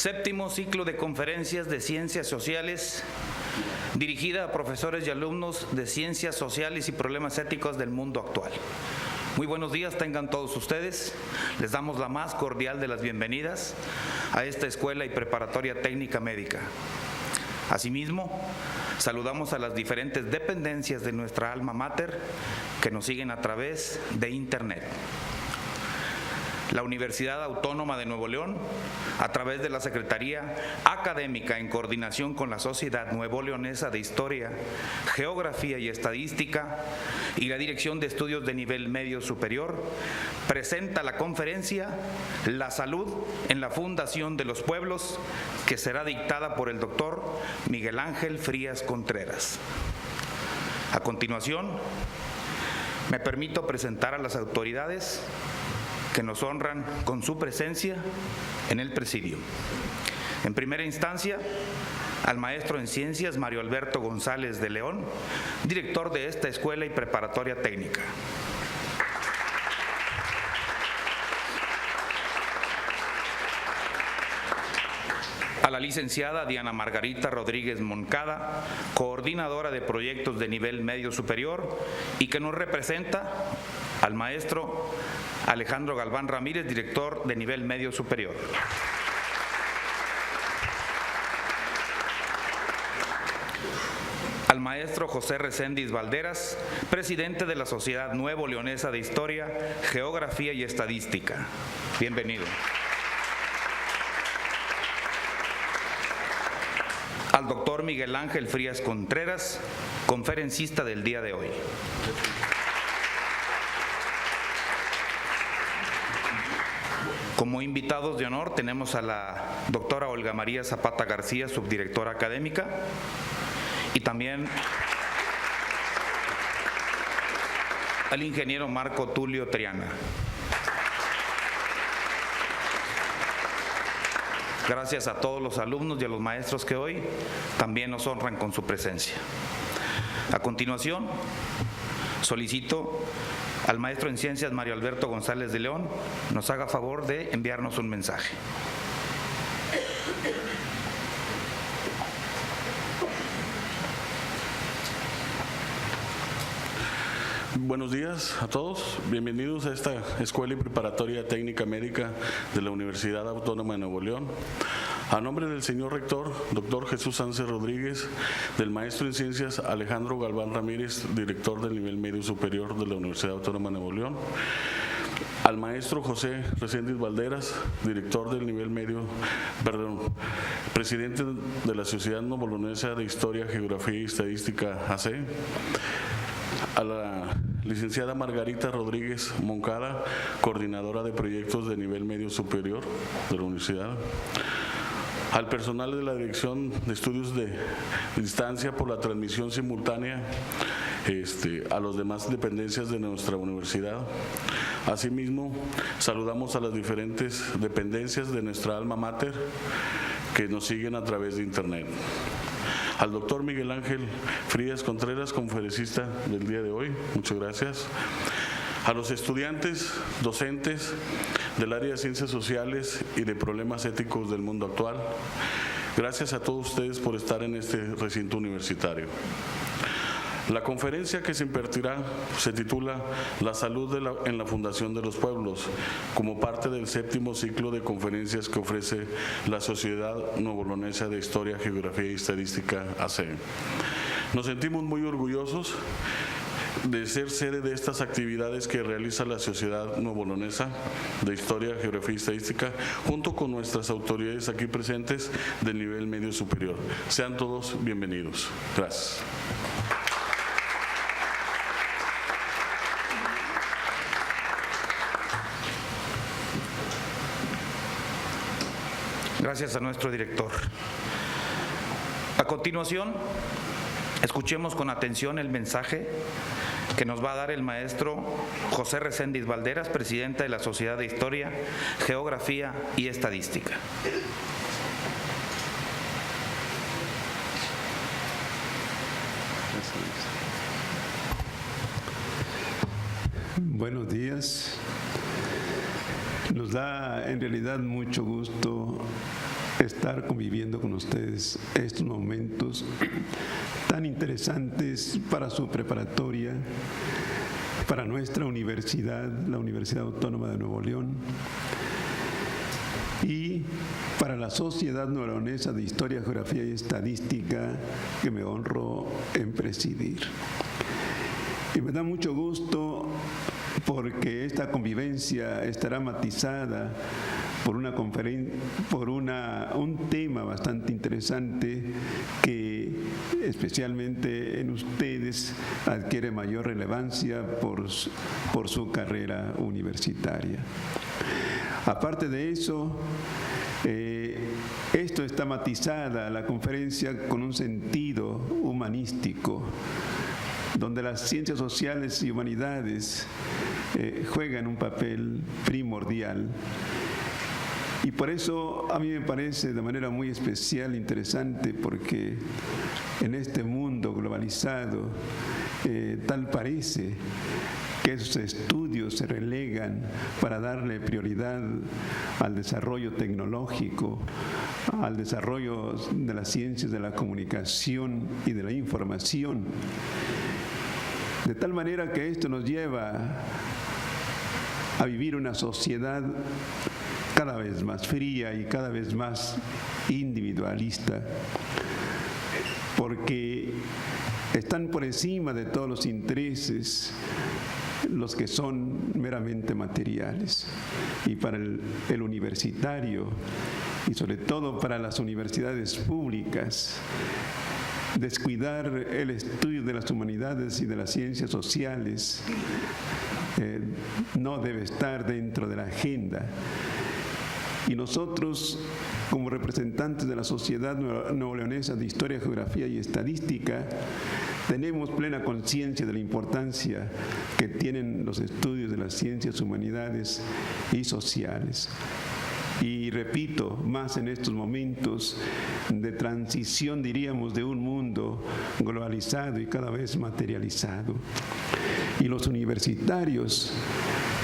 Séptimo ciclo de conferencias de Ciencias Sociales, dirigida a profesores y alumnos de Ciencias Sociales y Problemas Éticos del Mundo Actual. Muy buenos días tengan todos ustedes. Les damos la más cordial de las bienvenidas a esta Escuela y Preparatoria Técnica Médica. Asimismo, saludamos a las diferentes dependencias de nuestra alma mater que nos siguen a través de Internet. La Universidad Autónoma de Nuevo León, a través de la Secretaría Académica en coordinación con la Sociedad Nuevo Leonesa de Historia, Geografía y Estadística y la Dirección de Estudios de Nivel Medio Superior, presenta la conferencia La Salud en la Fundación de los Pueblos, que será dictada por el doctor Miguel Ángel Frías Contreras. A continuación, me permito presentar a las autoridades que nos honran con su presencia en el presidio. En primera instancia, al maestro en Ciencias Mario Alberto González de León, director de esta Escuela y Preparatoria Técnica. A la licenciada Diana Margarita Rodríguez Moncada, coordinadora de proyectos de nivel medio superior, y que nos representa al maestro Alejandro Galván Ramírez, director de nivel medio superior. Al maestro José Reséndiz Valderas, presidente de la Sociedad Nuevo Leonesa de Historia, Geografía y Estadística. Bienvenido. Al doctor Miguel Ángel Frías Contreras, conferencista del día de hoy. Como invitados de honor tenemos a la doctora Olga María Zapata García, subdirectora académica, y también al ingeniero Marco Tulio Triana. Gracias a todos los alumnos y a los maestros que hoy también nos honran con su presencia. A continuación, solicito al maestro en Ciencias Mario Alberto González de León nos haga favor de enviarnos un mensaje. Buenos días a todos, bienvenidos a esta Escuela y Preparatoria Técnica Médica de la Universidad Autónoma de Nuevo León. A nombre del señor rector, doctor Jesús Sánchez Rodríguez, del maestro en Ciencias Alejandro Galván Ramírez, director del nivel medio superior de la Universidad Autónoma de Nuevo León, al maestro José Reséndiz Valderas, director del nivel medio, presidente de la Sociedad Nuevo Leonesa de Historia, Geografía y Estadística AC, a la licenciada Margarita Rodríguez Moncada, coordinadora de proyectos de nivel medio superior de la universidad, al personal de la Dirección de Estudios de Distancia por la transmisión simultánea, a las demás dependencias de nuestra universidad. Asimismo, saludamos a las diferentes dependencias de nuestra alma mater que nos siguen a través de Internet. Al doctor Miguel Ángel Frías Contreras, conferencista del día de hoy, muchas gracias. A los estudiantes, docentes del área de Ciencias Sociales y de Problemas Éticos del Mundo Actual, gracias a todos ustedes por estar en este recinto universitario. La conferencia que se impartirá se titula La Salud en la Fundación de los Pueblos, como parte del séptimo ciclo de conferencias que ofrece la Sociedad Nuevo Leonesa de Historia, Geografía y Estadística AC. Nos sentimos muy orgullosos de ser sede de estas actividades que realiza la Sociedad Nuevo Leonesa de Historia, Geografía y Estadística, junto con nuestras autoridades aquí presentes del nivel medio superior. Sean todos bienvenidos. Gracias. Gracias a nuestro director. A continuación, escuchemos con atención el mensaje que nos va a dar el maestro José Reséndiz Valderas, presidente de la Sociedad de Historia, Geografía y Estadística. Buenos días. Nos da en realidad mucho gusto estar conviviendo con ustedes estos momentos tan interesantes para su preparatoria, para nuestra universidad, la Universidad Autónoma de Nuevo León, y para la Sociedad Nuevo-Leonesa de Historia, Geografía y Estadística, que me honro en presidir. Y me da mucho gusto porque esta convivencia estará matizada por una conferencia, por un tema bastante interesante que especialmente en ustedes adquiere mayor relevancia por su carrera universitaria. Aparte de eso, esto está matizada, la conferencia, con un sentido humanístico, donde las ciencias sociales y humanidades juegan un papel primordial. Y por eso a mí me parece de manera muy especial, interesante, porque en este mundo globalizado, tal parece que esos estudios se relegan para darle prioridad al desarrollo tecnológico, al desarrollo de las ciencias de la comunicación y de la información. De tal manera que esto nos lleva a vivir una sociedad cada vez más fría y cada vez más individualista, porque están por encima de todos los intereses los que son meramente materiales. Y para el universitario, y sobre todo para las universidades públicas, descuidar el estudio de las humanidades y de las ciencias sociales no debe estar dentro de la agenda. Y nosotros, como representantes de la Sociedad Nuevo-Leonesa de Historia, Geografía y Estadística, tenemos plena conciencia de la importancia que tienen los estudios de las ciencias, humanidades y sociales. Y repito, más en estos momentos de transición, diríamos, de un mundo globalizado y cada vez materializado. Y los universitarios,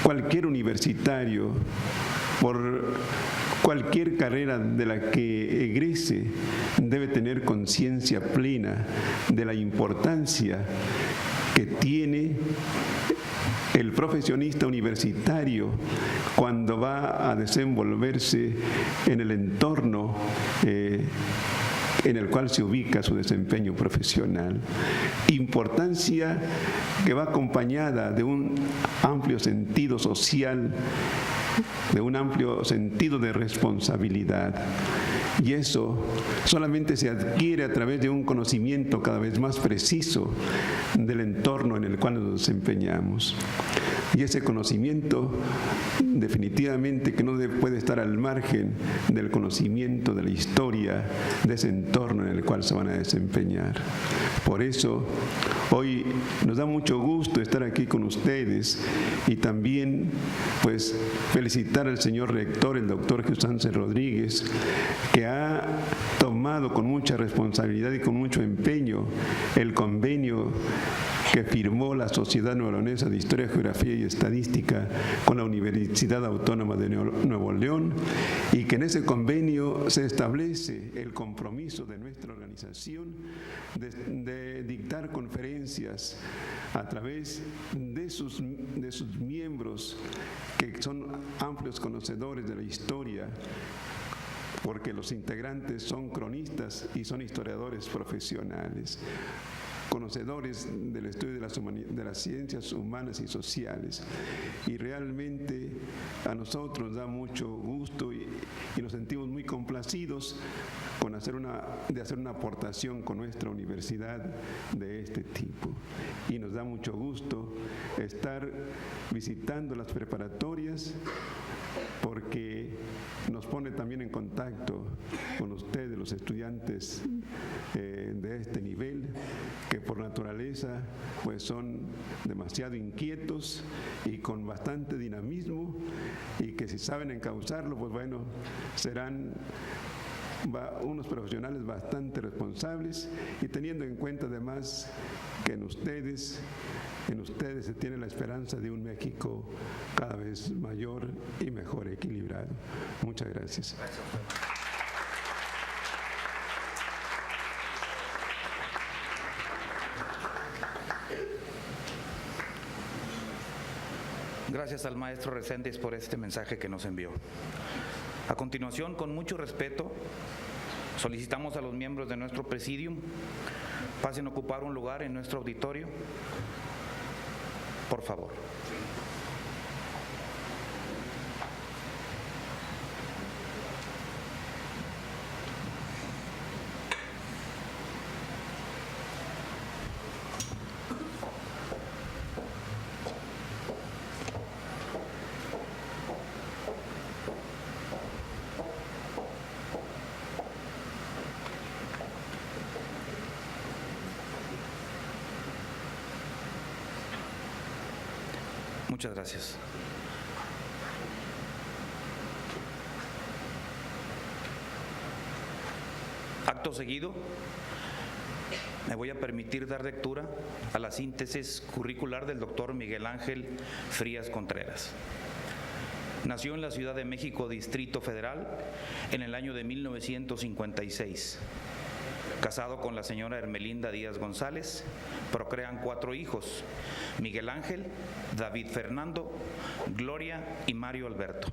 cualquier universitario, por cualquier carrera de la que egrese, debe tener conciencia plena de la importancia que tiene el profesionista universitario cuando va a desenvolverse en el entorno en el cual se ubica su desempeño profesional. Importancia que va acompañada de un amplio sentido social, de un amplio sentido de responsabilidad. Y eso solamente se adquiere a través de un conocimiento cada vez más preciso del entorno en el cual nos desempeñamos. Y ese conocimiento definitivamente que no puede estar al margen del conocimiento de la historia de ese entorno en el cual se van a desempeñar. Por eso, hoy nos da mucho gusto estar aquí con ustedes y también, pues, felicitar al señor rector, el doctor Jesús Sánchez Rodríguez, que ha tomado con mucha responsabilidad y con mucho empeño el convenio que firmó la Sociedad Nuevo-Leonesa de Historia, Geografía y Estadística con la Universidad Autónoma de Nuevo León, y que en ese convenio se establece el compromiso de nuestra organización de dictar conferencias a través de sus miembros, que son amplios conocedores de la historia, porque los integrantes son cronistas y son historiadores profesionales, conocedores del estudio de las ciencias humanas y sociales. Y realmente a nosotros da mucho gusto y nos sentimos muy complacidos con hacer una aportación con nuestra universidad de este tipo. Y nos da mucho gusto estar visitando las preparatorias, porque nos pone también en contacto con ustedes, los estudiantes de este nivel, que por naturaleza pues son demasiado inquietos y con bastante dinamismo, y que si saben encauzarlo, pues bueno, serán unos profesionales bastante responsables, y teniendo en cuenta además que en ustedes se tiene la esperanza de un México cada vez mayor y mejor equilibrado. Muchas gracias. Gracias al maestro Reséndiz por este mensaje que nos envió. A continuación, con mucho respeto, solicitamos a los miembros de nuestro presidium pasen a ocupar un lugar en nuestro auditorio, por favor. Muchas gracias. Acto seguido, me voy a permitir dar lectura a la síntesis curricular del doctor Miguel Ángel Frías Contreras. Nació en la Ciudad de México, Distrito Federal, en el año de 1956. Casado con la señora Hermelinda Díaz González, procrean 4 hijos: Miguel Ángel, David Fernando, Gloria y Mario Alberto.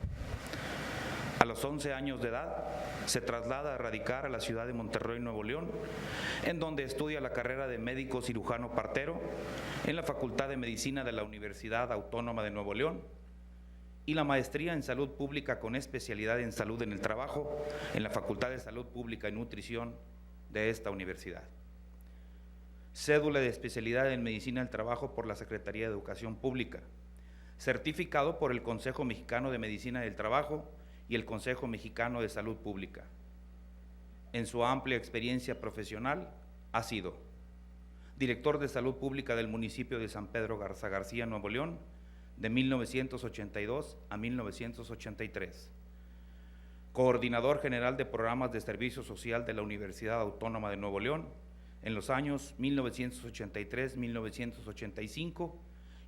A los 11 años de edad, se traslada a radicar a la ciudad de Monterrey, Nuevo León, en donde estudia la carrera de médico cirujano partero en la Facultad de Medicina de la Universidad Autónoma de Nuevo León y la maestría en Salud Pública con especialidad en Salud en el Trabajo en la Facultad de Salud Pública y Nutrición de esta universidad. Cédula de especialidad en Medicina del Trabajo por la Secretaría de Educación Pública, certificado por el Consejo Mexicano de Medicina del Trabajo y el Consejo Mexicano de Salud Pública. En su amplia experiencia profesional ha sido director de Salud Pública del municipio de San Pedro Garza García, Nuevo León, de 1982 a 1983. Coordinador general de programas de servicio social de la Universidad Autónoma de Nuevo León en los años 1983-1985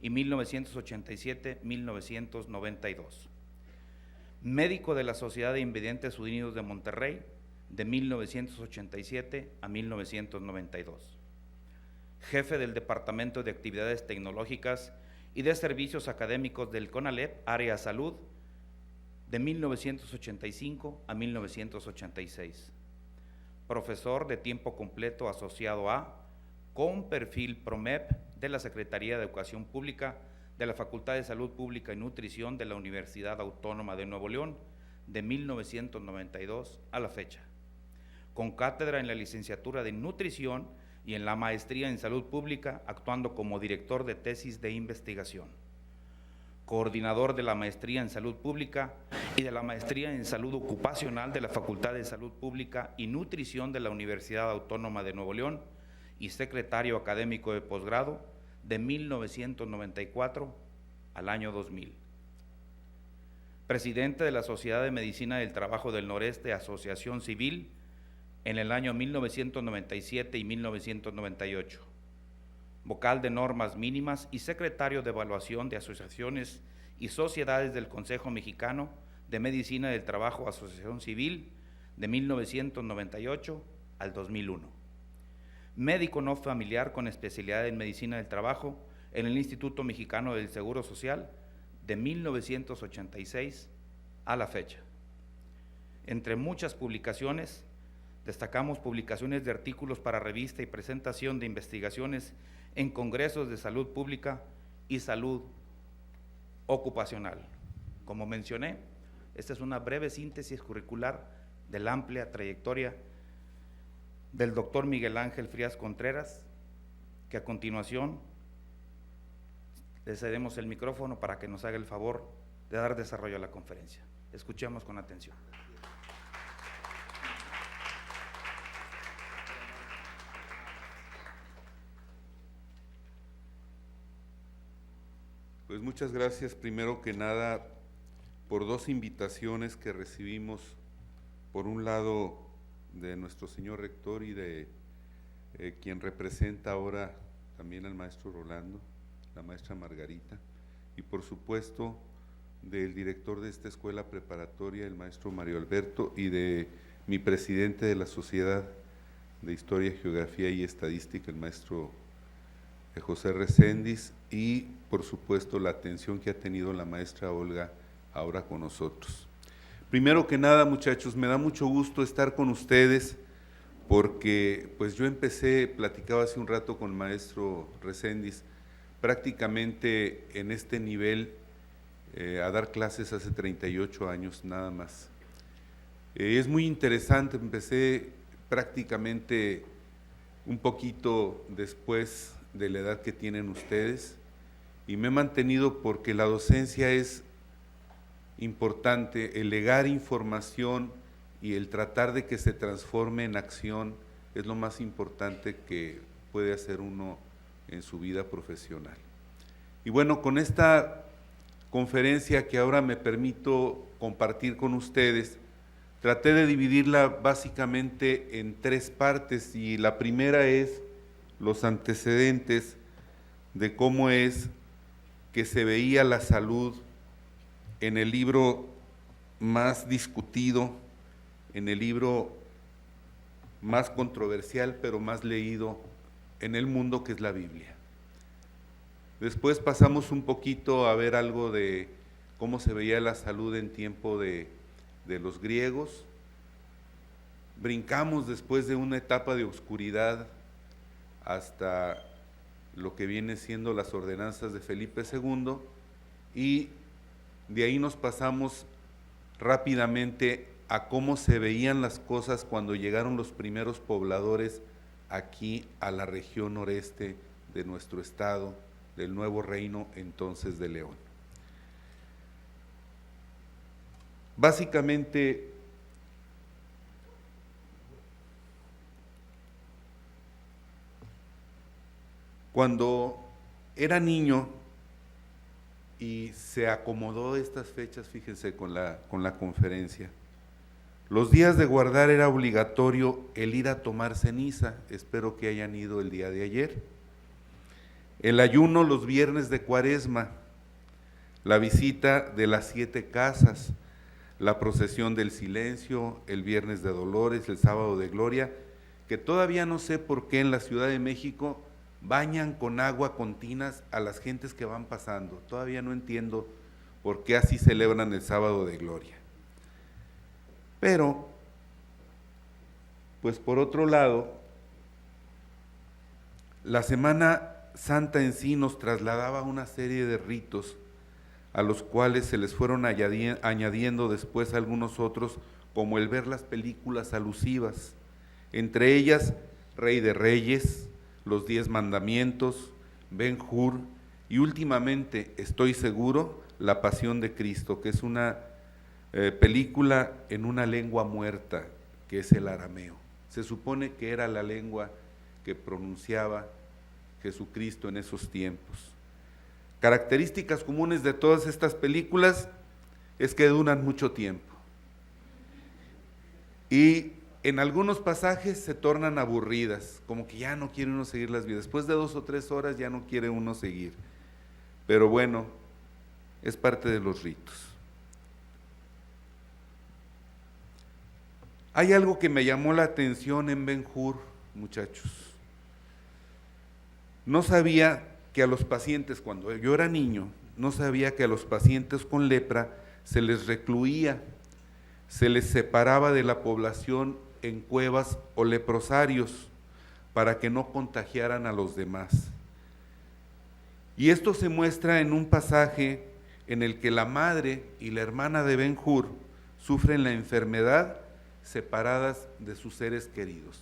y 1987-1992. Médico de la Sociedad de Invidentes Unidos de Monterrey de 1987 a 1992. Jefe del Departamento de Actividades Tecnológicas y de Servicios Académicos del CONALEP, Área Salud, de 1985 a 1986. Profesor de tiempo completo asociado a, con perfil PROMEP de la Secretaría de Educación Pública de la Facultad de Salud Pública y Nutrición de la Universidad Autónoma de Nuevo León, de 1992 a la fecha. Con cátedra en la licenciatura de Nutrición y en la maestría en Salud Pública, actuando como director de tesis de investigación. Coordinador de la maestría en Salud Pública y de la maestría en Salud Ocupacional de la Facultad de Salud Pública y Nutrición de la Universidad Autónoma de Nuevo León y secretario académico de posgrado de 1994 al año 2000. Presidente de la Sociedad de Medicina del Trabajo del Noreste, Asociación Civil, en el año 1997 y 1998. Vocal de normas mínimas y secretario de evaluación de asociaciones y sociedades del Consejo Mexicano de Medicina del Trabajo, Asociación Civil, de 1998 al 2001. Médico no familiar con especialidad en Medicina del Trabajo en el Instituto Mexicano del Seguro Social, de 1986 a la fecha. Entre muchas publicaciones, destacamos publicaciones de artículos para revista y presentación de investigaciones en congresos de salud pública y salud ocupacional. Como mencioné, esta es una breve síntesis curricular de la amplia trayectoria del doctor Miguel Ángel Frías Contreras, que a continuación le cedemos el micrófono para que nos haga el favor de dar desarrollo a la conferencia. Escuchemos con atención. Pues muchas gracias, primero que nada, por 2 invitaciones que recibimos, por un lado de nuestro señor rector y de quien representa ahora también al maestro Rolando, la maestra Margarita, y por supuesto del director de esta escuela preparatoria, el maestro Mario Alberto, y de mi presidente de la Sociedad de Historia, Geografía y Estadística, el maestro José Reséndiz, y por supuesto la atención que ha tenido la maestra Olga ahora con nosotros. Primero que nada, muchachos, me da mucho gusto estar con ustedes porque pues yo empecé, platicaba hace un rato con el maestro Reséndiz, prácticamente en este nivel a dar clases hace 38 años nada más. Es muy interesante, empecé prácticamente un poquito después de la edad que tienen ustedes y me he mantenido porque la docencia es importante, el legar información y el tratar de que se transforme en acción es lo más importante que puede hacer uno en su vida profesional. Y bueno, con esta conferencia que ahora me permito compartir con ustedes, traté de dividirla básicamente en 3 partes y la primera es los antecedentes de cómo es que se veía la salud en el libro más discutido, en el libro más controversial pero más leído en el mundo, que es la Biblia. Después pasamos un poquito a ver algo de cómo se veía la salud en tiempo de los griegos. Brincamos después de una etapa de oscuridad hasta lo que viene siendo las ordenanzas de Felipe II, y de ahí nos pasamos rápidamente a cómo se veían las cosas cuando llegaron los primeros pobladores aquí a la región noreste de nuestro estado, del nuevo reino entonces de León. Básicamente, cuando era niño y se acomodó estas fechas, fíjense, con la conferencia, los días de guardar era obligatorio el ir a tomar ceniza, espero que hayan ido el día de ayer. El ayuno los viernes de Cuaresma, la visita de las 7 casas, la procesión del silencio, el viernes de Dolores, el sábado de Gloria, que todavía no sé por qué en la Ciudad de México bañan con agua con tinas a las gentes que van pasando. Todavía no entiendo por qué así celebran el sábado de Gloria. Pero, pues por otro lado, la Semana Santa en sí nos trasladaba una serie de ritos a los cuales se les fueron añadiendo después algunos otros, como el ver las películas alusivas, entre ellas Rey de Reyes, los 10 Mandamientos, Ben-Hur y últimamente, estoy seguro, La Pasión de Cristo, que es una película en una lengua muerta, que es el arameo. Se supone que era la lengua que pronunciaba Jesucristo en esos tiempos. Características comunes de todas estas películas es que duran mucho tiempo y en algunos pasajes se tornan aburridas, como que ya no quiere uno seguir las vidas. Después de 2 o 3 horas ya no quiere uno seguir, pero bueno, es parte de los ritos. Hay algo que me llamó la atención en Ben-Hur, muchachos. No sabía que a los pacientes, cuando yo era niño, no sabía que a los pacientes con lepra se les recluía, se les separaba de la población en cuevas o leprosarios para que no contagiaran a los demás. Y esto se muestra en un pasaje en el que la madre y la hermana de Ben-Hur sufren la enfermedad separadas de sus seres queridos.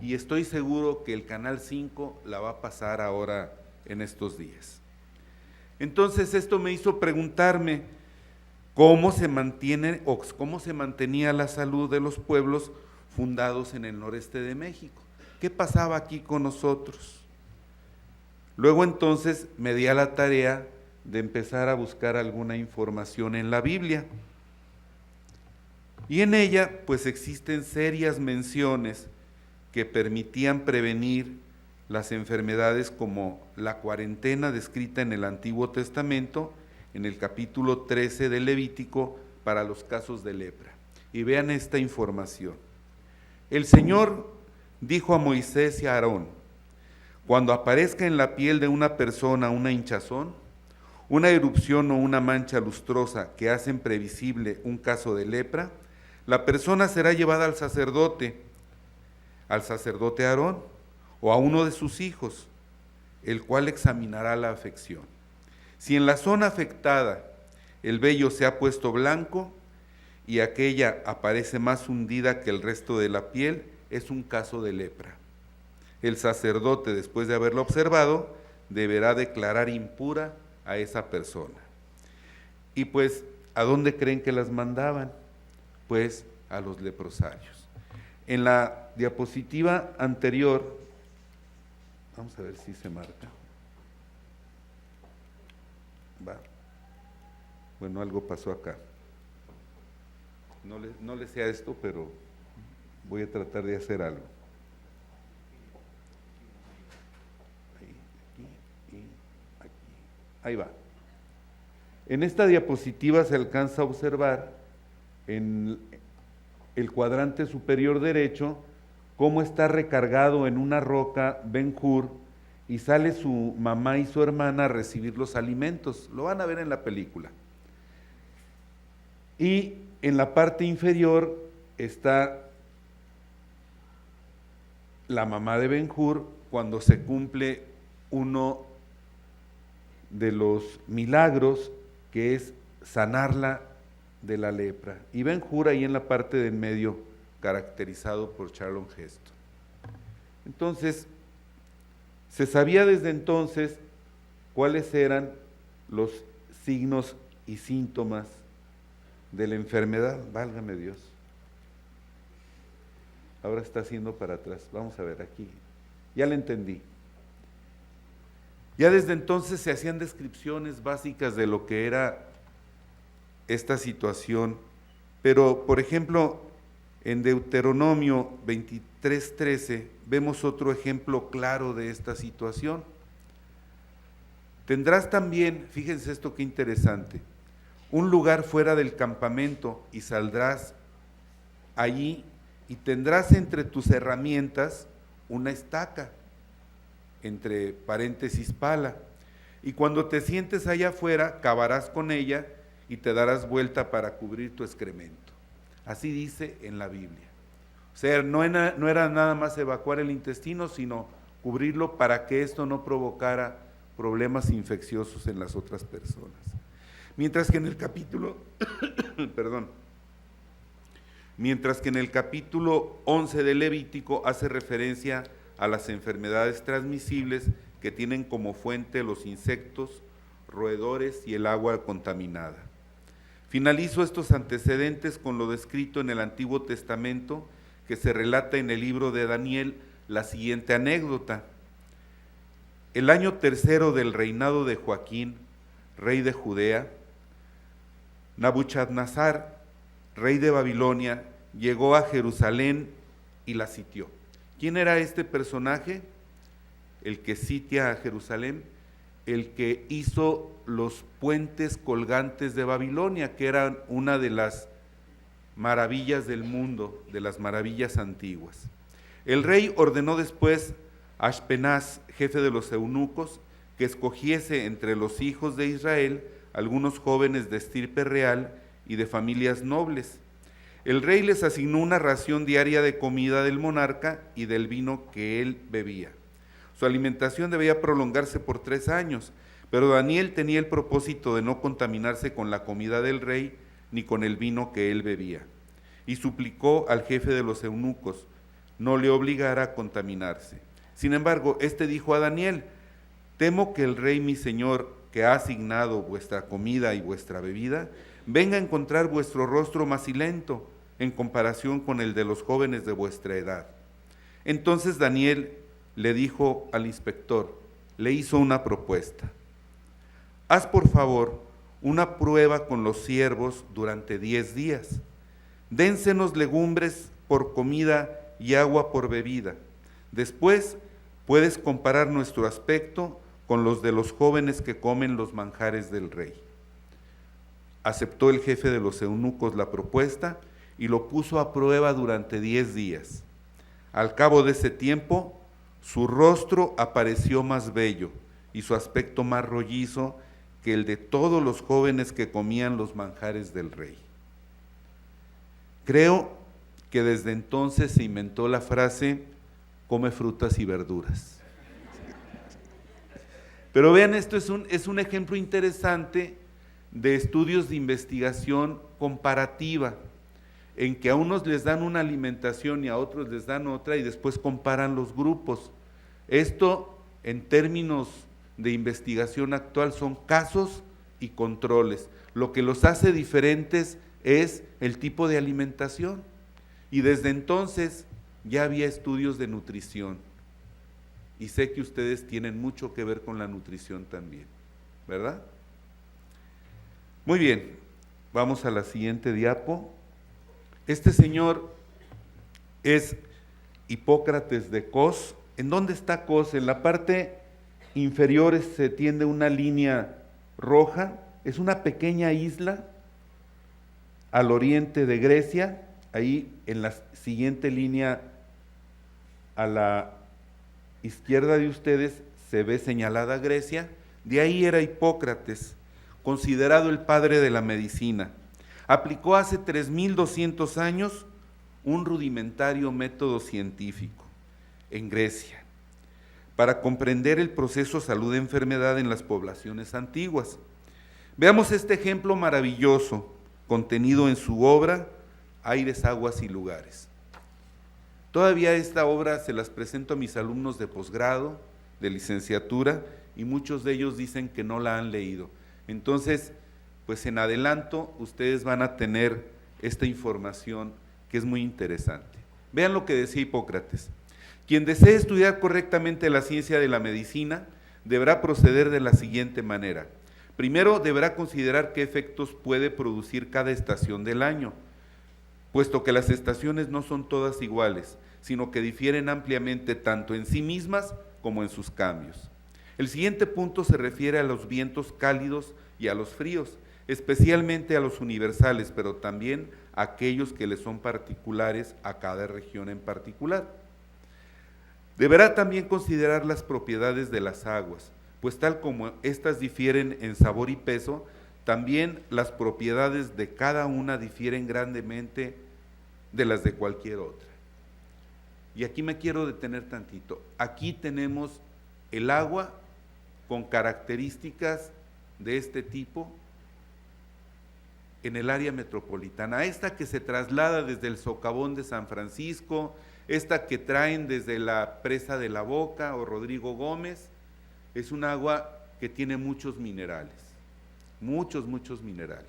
Y estoy seguro que el Canal 5 la va a pasar ahora en estos días. Entonces esto me hizo preguntarme cómo se mantiene o cómo se mantenía la salud de los pueblos fundados en el noreste de México. ¿Qué pasaba aquí con nosotros? Luego entonces me di a la tarea de empezar a buscar alguna información en la Biblia. Y en ella pues existen serias menciones que permitían prevenir las enfermedades, como la cuarentena descrita en el Antiguo Testamento, en el capítulo 13 de Levítico, para los casos de lepra. Y vean esta información. El Señor dijo a Moisés y a Aarón: Cuando aparezca en la piel de una persona una hinchazón, una erupción o una mancha lustrosa que hacen previsible un caso de lepra, la persona será llevada al sacerdote Aarón, o a uno de sus hijos, el cual examinará la afección. Si en la zona afectada el vello se ha puesto blanco y aquella aparece más hundida que el resto de la piel, es un caso de lepra. El sacerdote, después de haberlo observado, deberá declarar impura a esa persona. Y pues, ¿a dónde creen que las mandaban? Pues a los leprosarios. En la diapositiva anterior, vamos a ver si se marca. Va. Bueno, algo pasó acá. No le sé a esto, pero voy a tratar de hacer algo. Ahí va. En esta diapositiva se alcanza a observar en el cuadrante superior derecho cómo está recargado en una roca Ben-Hur y sale su mamá y su hermana a recibir los alimentos. Lo van a ver en la película. Y en la parte inferior está la mamá de Ben-Hur cuando se cumple uno de los milagros, que es sanarla de la lepra. Y Ben-Hur ahí en la parte del medio, caracterizado por Charlton Heston. Entonces, se sabía desde entonces cuáles eran los signos y síntomas de la enfermedad. Válgame Dios. Ahora está haciendo para atrás. Vamos a ver aquí. Ya le entendí. Ya desde entonces se hacían descripciones básicas de lo que era esta situación, pero por ejemplo, en Deuteronomio 23:13 vemos otro ejemplo claro de esta situación. Tendrás también, fíjense esto qué interesante, un lugar fuera del campamento y saldrás allí y tendrás entre tus herramientas una estaca, entre paréntesis pala, y cuando te sientes allá afuera, cavarás con ella y te darás vuelta para cubrir tu excremento. Así dice en la Biblia. O sea, no era nada más evacuar el intestino, sino cubrirlo para que esto no provocara problemas infecciosos en las otras personas. Mientras que en el capítulo, mientras que en el capítulo 11 de Levítico hace referencia a las enfermedades transmisibles que tienen como fuente los insectos, roedores y el agua contaminada. Finalizo estos antecedentes con lo descrito en el Antiguo Testamento, que se relata en el libro de Daniel la siguiente anécdota. El año tercero del reinado de Joaquín, rey de Judea, Nabuchodonosor, rey de Babilonia, llegó a Jerusalén y la sitió. ¿Quién era este personaje? El que sitia a Jerusalén, el que hizo los puentes colgantes de Babilonia, que eran una de las maravillas del mundo, de las maravillas antiguas. El rey ordenó después a Ashpenaz, jefe de los eunucos, que escogiese entre los hijos de Israel algunos jóvenes de estirpe real y de familias nobles. El rey les asignó una ración diaria de comida del monarca y del vino que él bebía. Su alimentación debía prolongarse por 3 años, pero Daniel tenía el propósito de no contaminarse con la comida del rey ni con el vino que él bebía. Y suplicó al jefe de los eunucos, no le obligara a contaminarse. Sin embargo, éste dijo a Daniel, temo que el rey mi señor, que ha asignado vuestra comida y vuestra bebida, venga a encontrar vuestro rostro macilento en comparación con el de los jóvenes de vuestra edad. Entonces Daniel le dijo al inspector, le hizo una propuesta. Haz por favor una prueba con los siervos durante 10 días. Dénsenos legumbres por comida y agua por bebida. Después puedes comparar nuestro aspecto con los de los jóvenes que comen los manjares del rey. Aceptó el jefe de los eunucos la propuesta y lo puso a prueba durante 10 días. Al cabo de ese tiempo, Su rostro apareció más bello y su aspecto más rollizo que el de todos los jóvenes que comían los manjares del rey. Creo que desde entonces se inventó la frase, come frutas y verduras. Pero vean, esto es un ejemplo interesante de estudios de investigación comparativa, en que a unos les dan una alimentación y a otros les dan otra y después comparan los grupos. Esto, en términos de investigación actual, son casos y controles. Lo que los hace diferentes es el tipo de alimentación. Y desde entonces ya había estudios de nutrición. Y sé que ustedes tienen mucho que ver con la nutrición también, ¿verdad? Muy bien, vamos a la siguiente diapo. Este señor es Hipócrates de Cos. ¿En dónde está Cos? En la parte inferior se tiende una línea roja, es una pequeña isla al oriente de Grecia. Ahí en la siguiente línea a la izquierda de ustedes se ve señalada Grecia. De ahí era Hipócrates, considerado el padre de la medicina. Aplicó hace 3200 años un rudimentario método científico en Grecia para comprender el proceso salud-enfermedad en las poblaciones antiguas. Veamos este ejemplo maravilloso contenido en su obra Aires, Aguas y Lugares. Todavía esta obra se las presento a mis alumnos de posgrado, de licenciatura, y muchos de ellos dicen que no la han leído. Entonces, pues en adelanto ustedes van a tener esta información que es muy interesante. Vean lo que decía Hipócrates. Quien desee estudiar correctamente la ciencia de la medicina deberá proceder de la siguiente manera. Primero, deberá considerar qué efectos puede producir cada estación del año, puesto que las estaciones no son todas iguales, sino que difieren ampliamente tanto en sí mismas como en sus cambios. El siguiente punto se refiere a los vientos cálidos y a los fríos, especialmente a los universales, pero también a aquellos que le son particulares a cada región en particular. Deberá también considerar las propiedades de las aguas, pues tal como éstas difieren en sabor y peso, también las propiedades de cada una difieren grandemente de las de cualquier otra. Y aquí me quiero detener tantito. Aquí tenemos el agua con características de este tipo en el área metropolitana. Esta que se traslada desde el socavón de San Francisco, esta que traen desde la presa de La Boca o Rodrigo Gómez, es un agua que tiene muchos minerales, muchos minerales.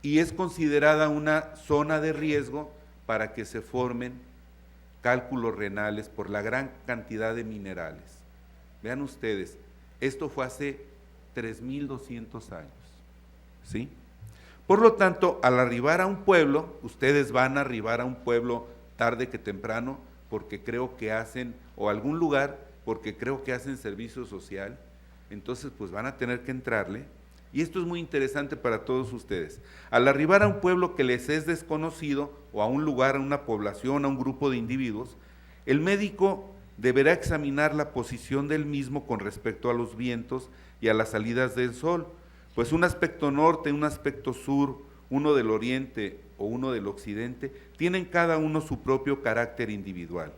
Y es considerada una zona de riesgo para que se formen cálculos renales por la gran cantidad de minerales. Vean ustedes, esto fue hace 3200 años, ¿sí? Por lo tanto, al arribar a un pueblo, ustedes van a arribar a un pueblo tarde que temprano, porque creo que hacen, o algún lugar, porque creo que hacen servicio social, entonces pues van a tener que entrarle, y esto es muy interesante para todos ustedes. Al arribar a un pueblo que les es desconocido, o a un lugar, a una población, a un grupo de individuos, el médico deberá examinar la posición del mismo con respecto a los vientos y a las salidas del sol, pues un aspecto norte, un aspecto sur, uno del oriente o uno del occidente, tienen cada uno su propio carácter individual.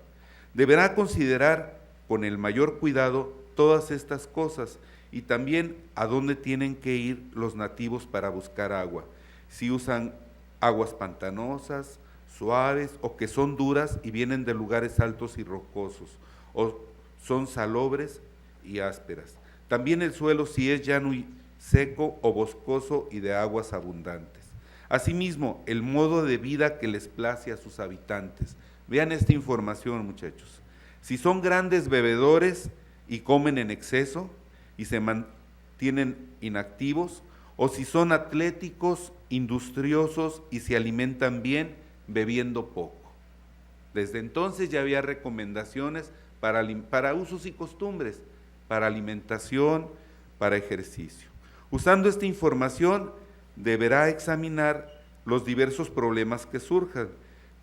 Deberá considerar con el mayor cuidado todas estas cosas y también a dónde tienen que ir los nativos para buscar agua, si usan aguas pantanosas, suaves o que son duras y vienen de lugares altos y rocosos, o son salobres y ásperas. También el suelo si es llano y seco o boscoso y de aguas abundantes. Asimismo, el modo de vida que les place a sus habitantes. Vean esta información, muchachos. Si son grandes bebedores y comen en exceso y se mantienen inactivos, o si son atléticos, industriosos y se alimentan bien bebiendo poco. Desde entonces ya había recomendaciones para usos y costumbres, para alimentación, para ejercicio. Usando esta información, deberá examinar los diversos problemas que surjan,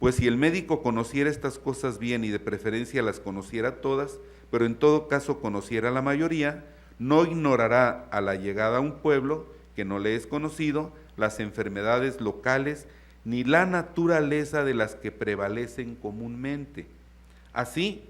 pues si el médico conociera estas cosas bien y de preferencia las conociera todas, pero en todo caso conociera la mayoría, no ignorará a la llegada a un pueblo que no le es conocido las enfermedades locales ni la naturaleza de las que prevalecen comúnmente. Así,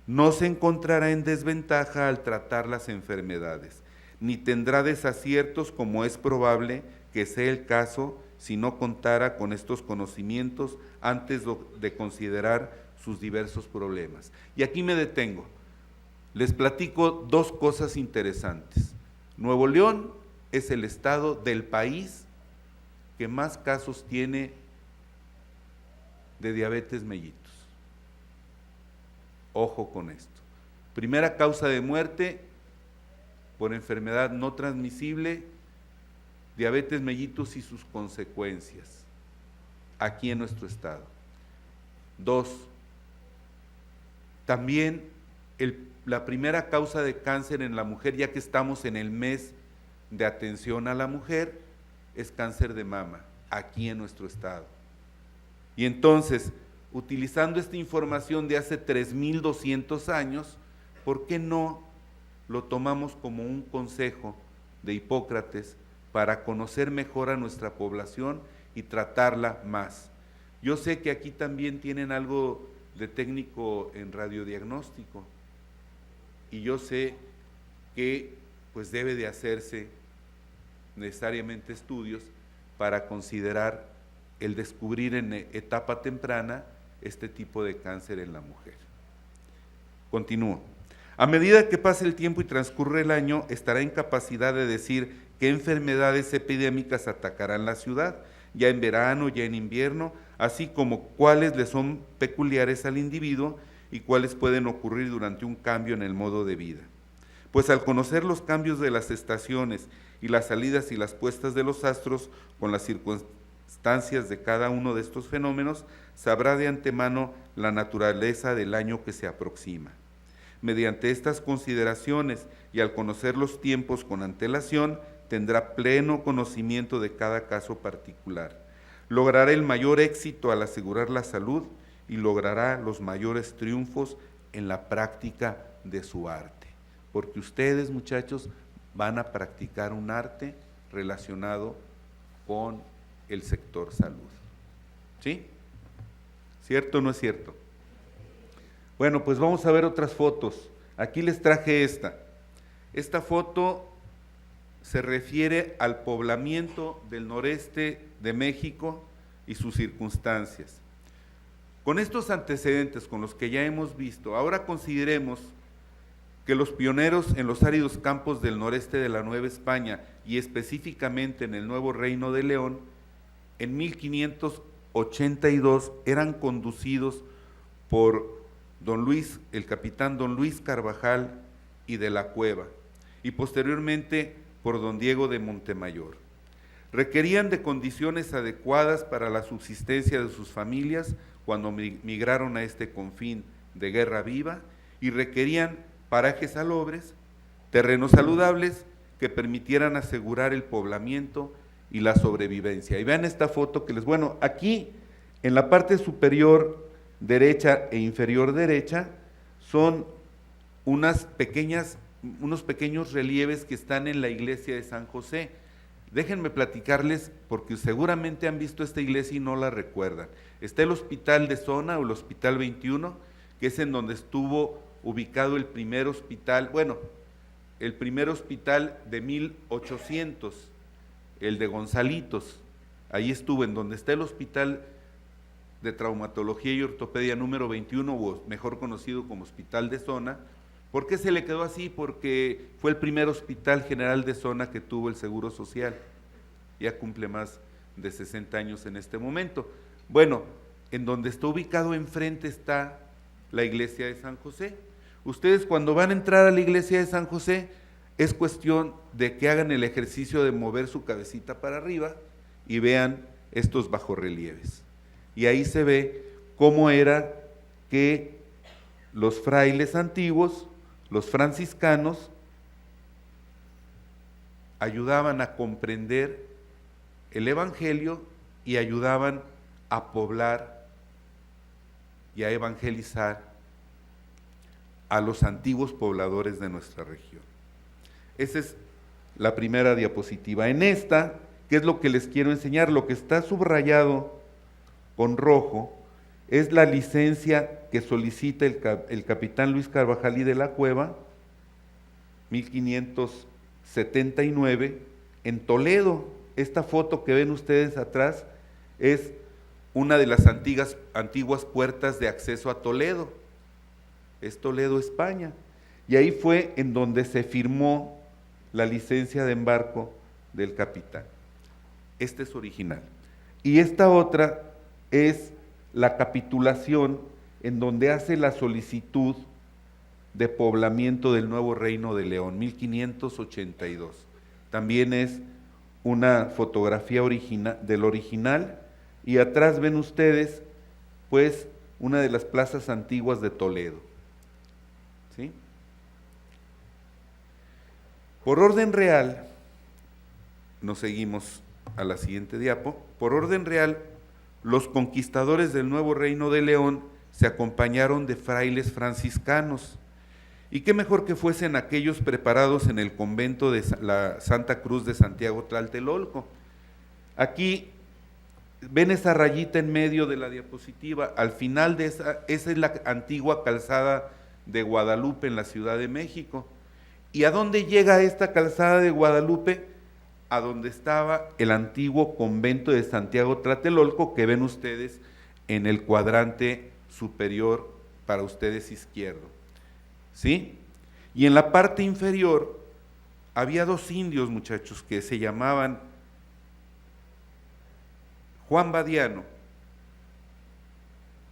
no se encontrará en desventaja al tratar las enfermedades, ni tendrá desaciertos como es probable que sea el caso si no contara con estos conocimientos antes de considerar sus diversos problemas. Y aquí me detengo. Les platico dos cosas interesantes. Nuevo León es el estado del país que más casos tiene de diabetes mellitus. Ojo con esto. Primera causa de muerte por enfermedad no transmisible, diabetes mellitus y sus consecuencias, aquí en nuestro estado. 2. También la primera causa de cáncer en la mujer, ya que estamos en el mes de atención a la mujer, es cáncer de mama, aquí en nuestro estado. Y entonces, utilizando esta información de hace 3,200 años, ¿por qué no lo tomamos como un consejo de Hipócrates para conocer mejor a nuestra población y tratarla más? Yo sé que aquí también tienen algo de técnico en radiodiagnóstico y yo sé que pues debe de hacerse necesariamente estudios para considerar el descubrir en etapa temprana este tipo de cáncer en la mujer. Continúo. A medida que pase el tiempo y transcurre el año, estará en capacidad de decir qué enfermedades epidémicas atacarán la ciudad, ya en verano, ya en invierno, así como cuáles le son peculiares al individuo y cuáles pueden ocurrir durante un cambio en el modo de vida. Pues al conocer los cambios de las estaciones y las salidas y las puestas de los astros con las circunstancias de cada uno de estos fenómenos, sabrá de antemano la naturaleza del año que se aproxima. Mediante estas consideraciones y al conocer los tiempos con antelación, tendrá pleno conocimiento de cada caso particular. Logrará el mayor éxito al asegurar la salud y logrará los mayores triunfos en la práctica de su arte. Porque ustedes, muchachos, van a practicar un arte relacionado con el sector salud. ¿Sí? ¿Cierto o no es cierto? Bueno, pues vamos a ver otras fotos. Aquí les traje esta. Esta foto se refiere al poblamiento del noreste de México y sus circunstancias. Con estos antecedentes, con los que ya hemos visto, ahora consideremos que los pioneros en los áridos campos del noreste de la Nueva España y específicamente en el Nuevo Reino de León, en 1582 eran conducidos por el capitán don Luis Carvajal y de la Cueva, y posteriormente por don Diego de Montemayor. Requerían de condiciones adecuadas para la subsistencia de sus familias cuando migraron a este confín de guerra viva y requerían parajes salobres, terrenos saludables que permitieran asegurar el poblamiento y la sobrevivencia. Y vean esta foto que aquí en la parte superior derecha e inferior derecha son unos pequeños relieves que están en la iglesia de San José. Déjenme platicarles, porque seguramente han visto esta iglesia y no la recuerdan. Está el hospital de zona o el hospital 21, que es en donde estuvo ubicado el primer hospital, el primer hospital de 1800, el de Gonzalitos. Ahí estuvo, en donde está el hospital de traumatología y ortopedia número 21, o mejor conocido como hospital de zona. ¿Por qué se le quedó así? Porque fue el primer hospital general de zona que tuvo el Seguro Social. Ya cumple más de 60 años en este momento. En donde está ubicado enfrente está la iglesia de San José. Ustedes cuando van a entrar a la iglesia de San José, es cuestión de que hagan el ejercicio de mover su cabecita para arriba y vean estos bajorrelieves. Y ahí se ve cómo era que los frailes antiguos, los franciscanos, ayudaban a comprender el Evangelio y ayudaban a poblar y a evangelizar a los antiguos pobladores de nuestra región. Esa es la primera diapositiva. En esta, ¿qué es lo que les quiero enseñar? Lo que está subrayado con rojo es la licencia que solicita el capitán Luis Carvajal y de la Cueva, 1579, en Toledo. Esta foto que ven ustedes atrás es una de las antiguas puertas de acceso a Toledo. Es Toledo, España. Y ahí fue en donde se firmó la licencia de embarco del capitán. Este es original. Y esta otra es la capitulación en donde hace la solicitud de poblamiento del nuevo Reino de León, 1582. También es una fotografía del original, y atrás ven ustedes, pues, una de las plazas antiguas de Toledo. ¿Sí? Por orden real, nos seguimos a la siguiente diapo, por orden real, los conquistadores del nuevo Reino de León se acompañaron de frailes franciscanos, y qué mejor que fuesen aquellos preparados en el convento de la Santa Cruz de Santiago Tlatelolco. Aquí ven esa rayita en medio de la diapositiva, al final de esa es la antigua calzada de Guadalupe en la Ciudad de México. ¿Y a dónde llega esta calzada de Guadalupe? A donde estaba el antiguo convento de Santiago Tlatelolco, que ven ustedes en el cuadrante superior para ustedes izquierdo. ¿Sí? Y en la parte inferior había dos indios, muchachos, que se llamaban Juan Badiano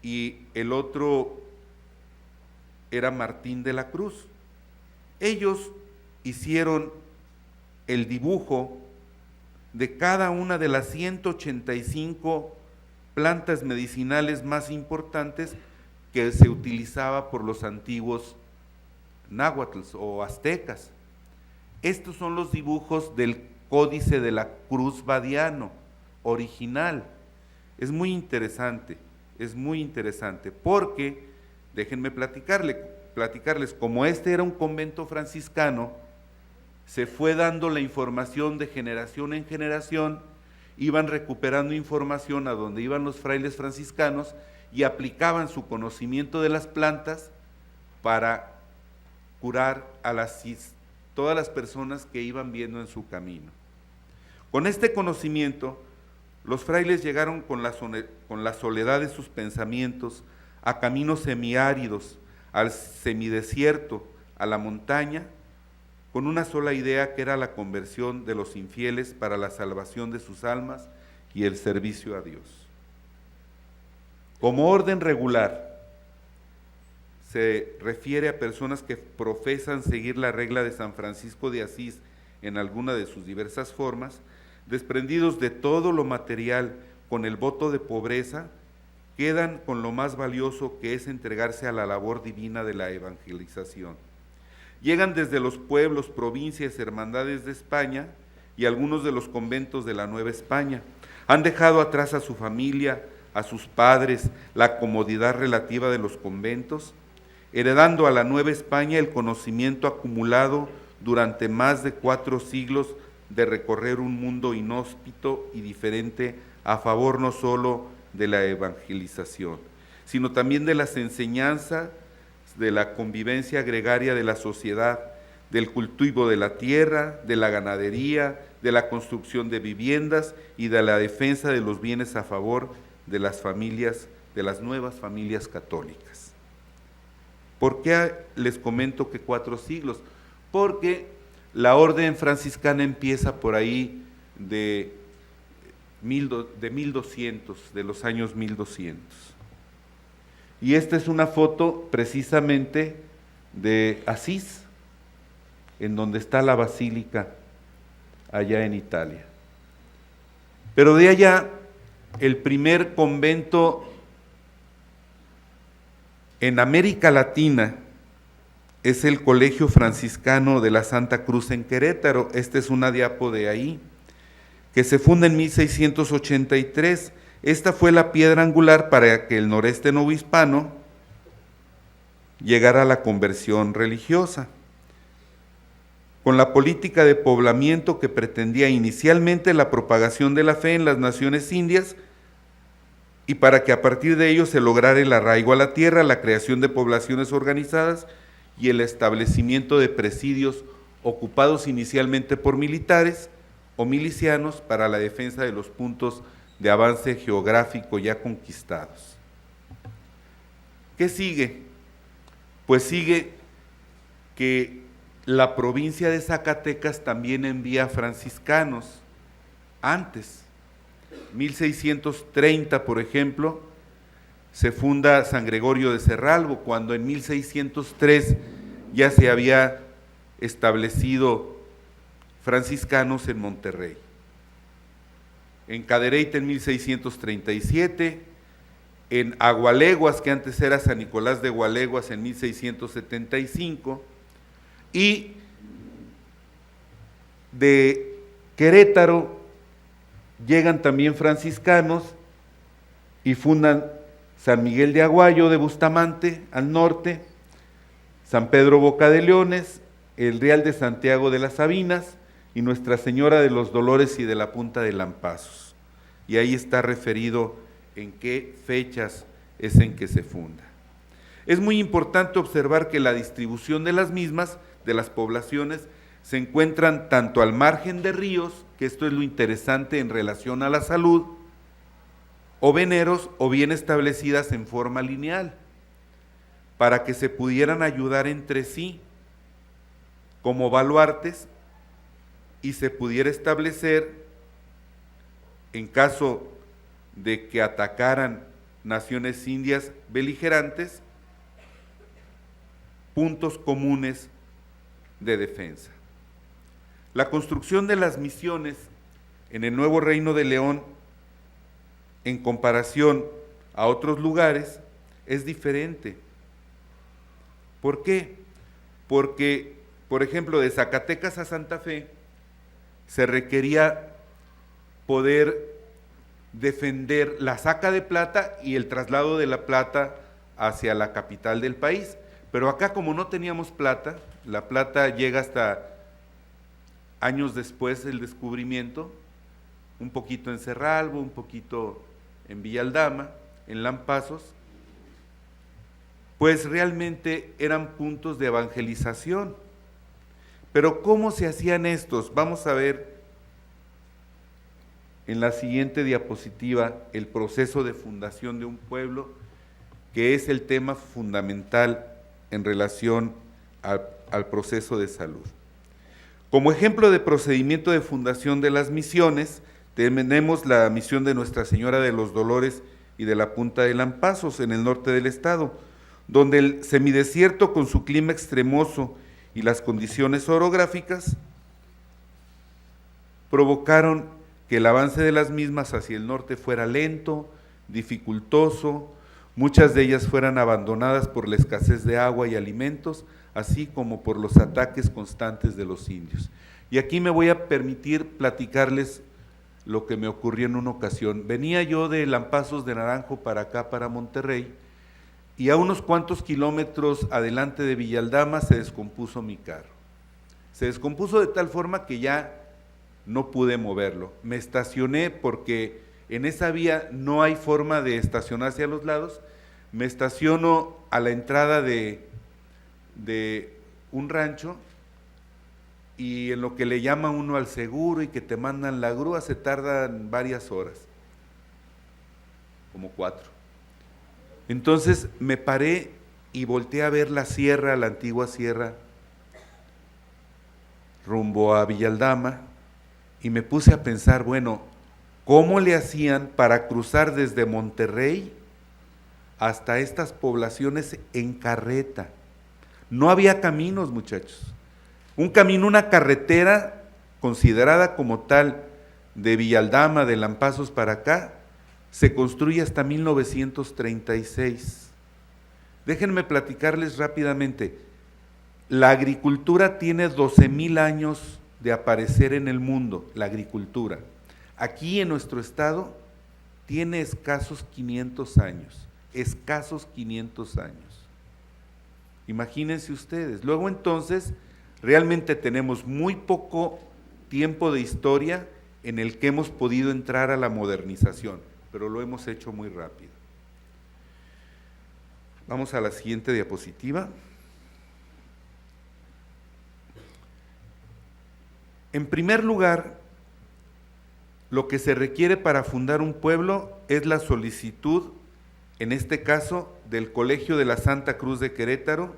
y el otro era Martín de la Cruz. Ellos hicieron el dibujo de cada una de las 185 plantas medicinales más importantes que se utilizaba por los antiguos náhuatls o aztecas. Estos son los dibujos del Códice de la Cruz Badiano original. Es muy interesante porque, déjenme platicarles, como este era un convento franciscano, se fue dando la información de generación en generación, iban recuperando información a donde iban los frailes franciscanos y aplicaban su conocimiento de las plantas para curar a todas las personas que iban viendo en su camino. Con este conocimiento, los frailes llegaron con la soledad de sus pensamientos a caminos semiáridos, al semidesierto, a la montaña, con una sola idea, que era la conversión de los infieles para la salvación de sus almas y el servicio a Dios. Como orden regular, se refiere a personas que profesan seguir la regla de San Francisco de Asís en alguna de sus diversas formas, desprendidos de todo lo material con el voto de pobreza, quedan con lo más valioso, que es entregarse a la labor divina de la evangelización. Llegan desde los pueblos, provincias, hermandades de España y algunos de los conventos de la Nueva España. Han dejado atrás a su familia, a sus padres, la comodidad relativa de los conventos, heredando a la Nueva España el conocimiento acumulado durante más de 4 siglos de recorrer un mundo inhóspito y diferente, a favor no solo de la evangelización, sino también de las enseñanzas de la convivencia gregaria de la sociedad, del cultivo de la tierra, de la ganadería, de la construcción de viviendas y de la defensa de los bienes a favor de las familias, de las nuevas familias católicas. ¿Por qué les comento que 4 siglos? Porque la orden franciscana empieza por ahí de 1200, de los años 1200. Y esta es una foto precisamente de Asís, en donde está la basílica allá en Italia. Pero de allá, el primer convento en América Latina es el Colegio Franciscano de la Santa Cruz en Querétaro. Esta es una diapo de ahí, que se funda en 1683 Esta fue la piedra angular para que el noreste novohispano llegara a la conversión religiosa. Con la política de poblamiento que pretendía inicialmente la propagación de la fe en las naciones indias, y para que a partir de ello se lograra el arraigo a la tierra, la creación de poblaciones organizadas y el establecimiento de presidios ocupados inicialmente por militares o milicianos para la defensa de los puntos de avance geográfico ya conquistados. ¿Qué sigue? Pues sigue que la provincia de Zacatecas también envía franciscanos antes. 1630, por ejemplo, se funda San Gregorio de Cerralbo, cuando en 1603 ya se había establecido franciscanos en Monterrey. En Cadereyta en 1637, en Agualeguas, que antes era San Nicolás de Gualeguas, en 1675, y de Querétaro llegan también franciscanos y fundan San Miguel de Aguayo de Bustamante al norte, San Pedro Boca de Leones, el Real de Santiago de las Sabinas y Nuestra Señora de los Dolores y de la Punta de Lampazos. Y ahí está referido en qué fechas es en que se funda. Es muy importante observar que la distribución de las mismas, de las poblaciones, se encuentran tanto al margen de ríos, que esto es lo interesante en relación a la salud, o veneros o bien establecidas en forma lineal, para que se pudieran ayudar entre sí como baluartes y se pudiera establecer, en caso de que atacaran naciones indias beligerantes, puntos comunes de defensa. La construcción de las misiones en el Nuevo Reino de León, en comparación a otros lugares, es diferente. ¿Por qué? Porque, por ejemplo, de Zacatecas a Santa Fe, se requería poder defender la saca de plata y el traslado de la plata hacia la capital del país. Pero acá, como no teníamos plata, la plata llega hasta años después del descubrimiento, un poquito en Cerralbo, un poquito en Villaldama, en Lampazos, pues realmente eran puntos de evangelización. Pero ¿cómo se hacían estos? Vamos a ver en la siguiente diapositiva el proceso de fundación de un pueblo, que es el tema fundamental en relación al proceso de salud. Como ejemplo de procedimiento de fundación de las misiones, tenemos la misión de Nuestra Señora de los Dolores y de la Punta de Lampazos, en el norte del estado, donde el semidesierto con su clima extremoso y las condiciones orográficas provocaron que el avance de las mismas hacia el norte fuera lento, dificultoso, muchas de ellas fueran abandonadas por la escasez de agua y alimentos, así como por los ataques constantes de los indios. Y aquí me voy a permitir platicarles lo que me ocurrió en una ocasión. Venía yo de Lampazos de Naranjo para acá, para Monterrey, y a unos cuantos kilómetros adelante de Villaldama se descompuso mi carro. Se descompuso de tal forma que ya no pude moverlo. Me estacioné porque en esa vía no hay forma de estacionarse a los lados. Me estaciono a la entrada de un rancho, y en lo que le llama uno al seguro y que te mandan la grúa se tardan varias horas, como 4. Entonces me paré y volteé a ver la sierra, la antigua sierra, rumbo a Villaldama, y me puse a pensar, bueno, ¿cómo le hacían para cruzar desde Monterrey hasta estas poblaciones en carreta? No había caminos, muchachos. Un camino, una carretera considerada como tal de Villaldama, de Lampazos para acá, se construye hasta 1936. Déjenme platicarles rápidamente. La agricultura tiene 12,000 años de aparecer en el mundo, la agricultura. Aquí en nuestro estado tiene escasos 500 años, escasos 500 años. Imagínense ustedes. Luego entonces, realmente tenemos muy poco tiempo de historia en el que hemos podido entrar a la modernización, pero lo hemos hecho muy rápido. Vamos a la siguiente diapositiva. En primer lugar, lo que se requiere para fundar un pueblo es la solicitud, en este caso, del Colegio de la Santa Cruz de Querétaro,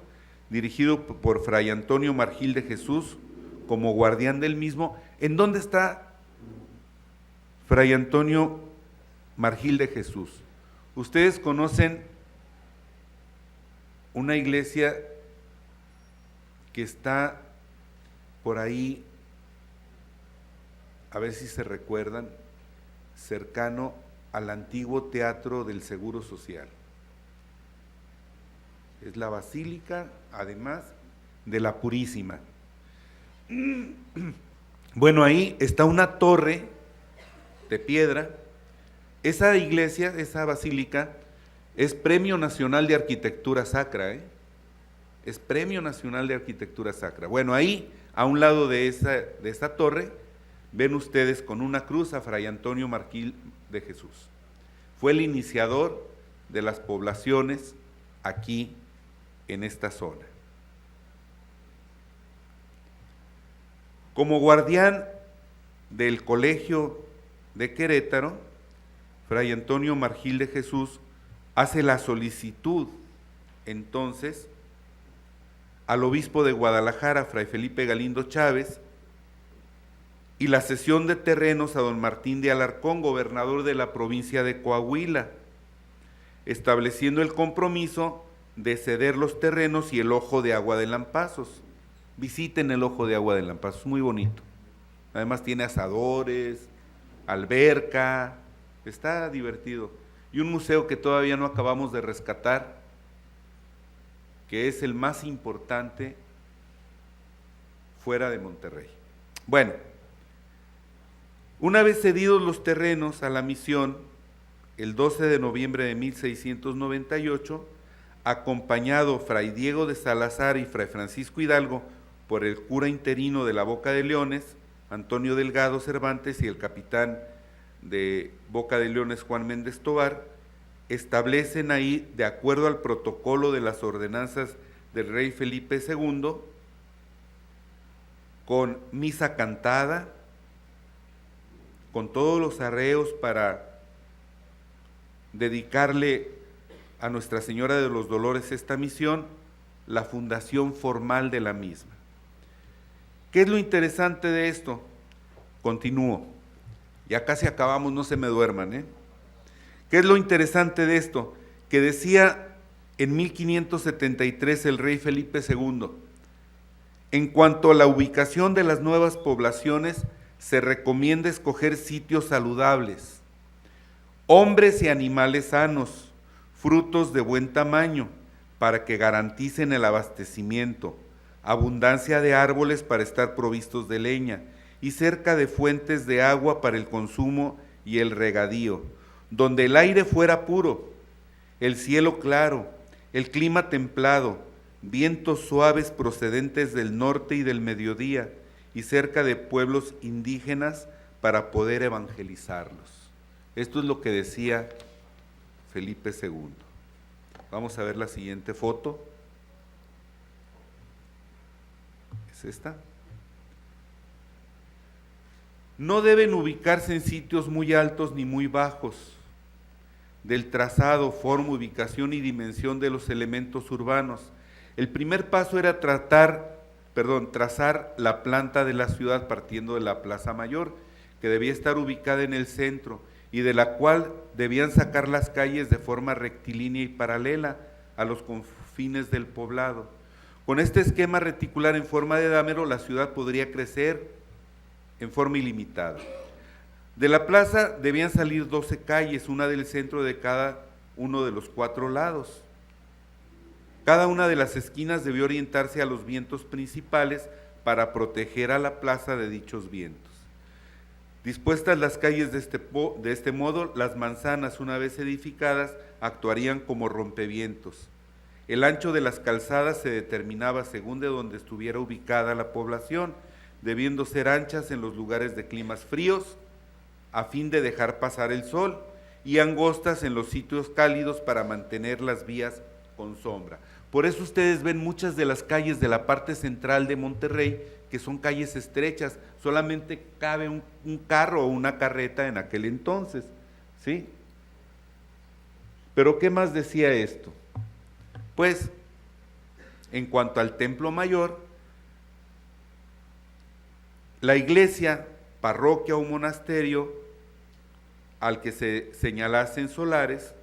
dirigido por Fray Antonio Margil de Jesús, como guardián del mismo. ¿En dónde está Fray Antonio Margil de Jesús? Ustedes conocen una iglesia que está por ahí, a ver si se recuerdan, cercano al antiguo Teatro del Seguro Social. Es la Basílica, además, de la Purísima. Bueno, ahí está una torre de piedra. Esa iglesia, esa basílica, es Premio Nacional de Arquitectura Sacra, es Premio Nacional de Arquitectura Sacra. Bueno, ahí, a un lado de esa torre, ven ustedes con una cruz a Fray Antonio Margil de Jesús. Fue el iniciador de las poblaciones aquí en esta zona. Como guardián del Colegio de Querétaro, Fray Antonio Margil de Jesús hace la solicitud entonces al obispo de Guadalajara, Fray Felipe Galindo Chávez, y la cesión de terrenos a don Martín de Alarcón, gobernador de la provincia de Coahuila, estableciendo el compromiso de ceder los terrenos y el Ojo de Agua de Lampazos. Visiten el Ojo de Agua de Lampazos, muy bonito. Además tiene asadores, alberca, está divertido. Y un museo que todavía no acabamos de rescatar, que es el más importante fuera de Monterrey. Bueno, una vez cedidos los terrenos a la misión, el 12 de noviembre de 1698, acompañado Fray Diego de Salazar y Fray Francisco Hidalgo por el cura interino de la Boca de Leones, Antonio Delgado Cervantes, y el capitán de Boca de Leones, Juan Méndez Tovar, establecen ahí, de acuerdo al protocolo de las ordenanzas del rey Felipe II, con misa cantada, con todos los arreos para dedicarle a Nuestra Señora de los Dolores esta misión, la fundación formal de la misma. ¿Qué es lo interesante de esto? Continúo, ya casi acabamos, no se me duerman, ¿Qué es lo interesante de esto? Que decía en 1573 el rey Felipe II, en cuanto a la ubicación de las nuevas poblaciones, se recomienda escoger sitios saludables, hombres y animales sanos, frutos de buen tamaño, para que garanticen el abastecimiento, abundancia de árboles para estar provistos de leña, y cerca de fuentes de agua para el consumo y el regadío, donde el aire fuera puro, el cielo claro, el clima templado, vientos suaves procedentes del norte y del mediodía, y cerca de pueblos indígenas para poder evangelizarlos. Esto es lo que decía Felipe II. Vamos a ver la siguiente foto. ¿Es esta? No deben ubicarse en sitios muy altos ni muy bajos. Del trazado, forma, ubicación y dimensión de los elementos urbanos. El primer paso era trazar la planta de la ciudad partiendo de la Plaza Mayor, que debía estar ubicada en el centro y de la cual debían sacar las calles de forma rectilínea y paralela a los confines del poblado. Con este esquema reticular en forma de dámero, la ciudad podría crecer en forma ilimitada. De la plaza debían salir 12 calles, una del centro de cada uno de los 4 lados. Cada una de las esquinas debió orientarse a los vientos principales para proteger a la plaza de dichos vientos. Dispuestas las calles de este modo, las manzanas, una vez edificadas, actuarían como rompevientos. El ancho de las calzadas se determinaba según de donde estuviera ubicada la población, debiendo ser anchas en los lugares de climas fríos, a fin de dejar pasar el sol, y angostas en los sitios cálidos para mantener las vías con sombra. Por eso ustedes ven muchas de las calles de la parte central de Monterrey, que son calles estrechas, solamente cabe un carro o una carreta en aquel entonces, ¿sí? Pero ¿qué más decía esto? Pues, en cuanto al templo mayor, la iglesia, parroquia o monasterio al que se señalasen solares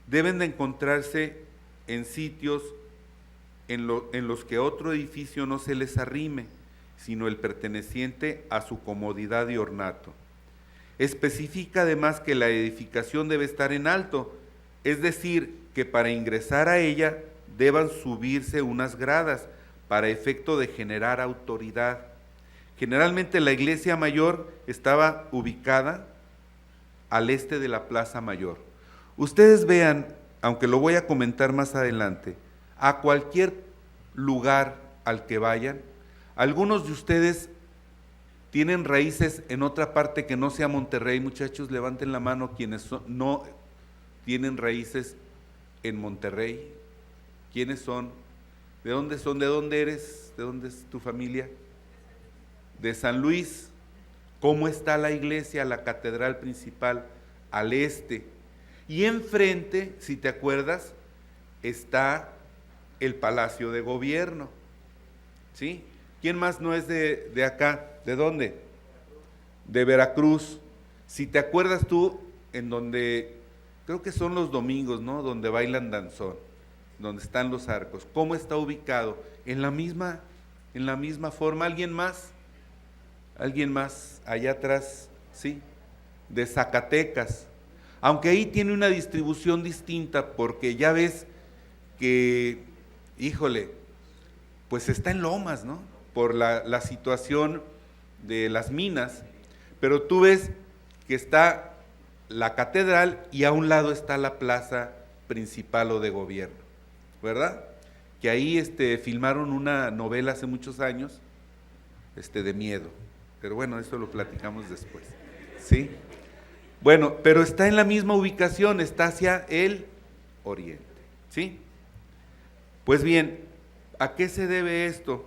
deben de encontrarse en sitios en los que otro edificio no se les arrime, sino el perteneciente a su comodidad y ornato. Especifica además que la edificación debe estar en alto, es decir, que para ingresar a ella deban subirse unas gradas para efecto de generar autoridad. Generalmente la iglesia mayor estaba ubicada al este de la Plaza Mayor. Ustedes vean, aunque lo voy a comentar más adelante, a cualquier lugar al que vayan, algunos de ustedes tienen raíces en otra parte que no sea Monterrey. Muchachos, levanten la mano quienes no tienen raíces en Monterrey. ¿Quiénes son? ¿De dónde son? ¿De dónde eres? ¿De dónde es tu familia? De San Luis. ¿Cómo está la iglesia, la catedral principal? Al este. Y enfrente, si te acuerdas, está el Palacio de Gobierno, ¿sí? ¿Quién más no es de acá? ¿De dónde? De Veracruz. Si te acuerdas tú, en donde, creo que son los domingos, ¿no? Donde bailan danzón, donde están los arcos. ¿Cómo está ubicado? En la misma forma. ¿Alguien más? ¿Alguien más? Allá atrás, ¿sí? De Zacatecas. Aunque ahí tiene una distribución distinta, porque ya ves que, híjole, pues está en Lomas, ¿no? Por la situación de las minas, pero tú ves que está la catedral y a un lado está la plaza principal o de gobierno, ¿verdad? Que ahí filmaron una novela hace muchos años, de miedo, pero bueno, eso lo platicamos después, ¿sí? Bueno, pero está en la misma ubicación, está hacia el oriente, ¿sí? Pues bien, ¿a qué se debe esto?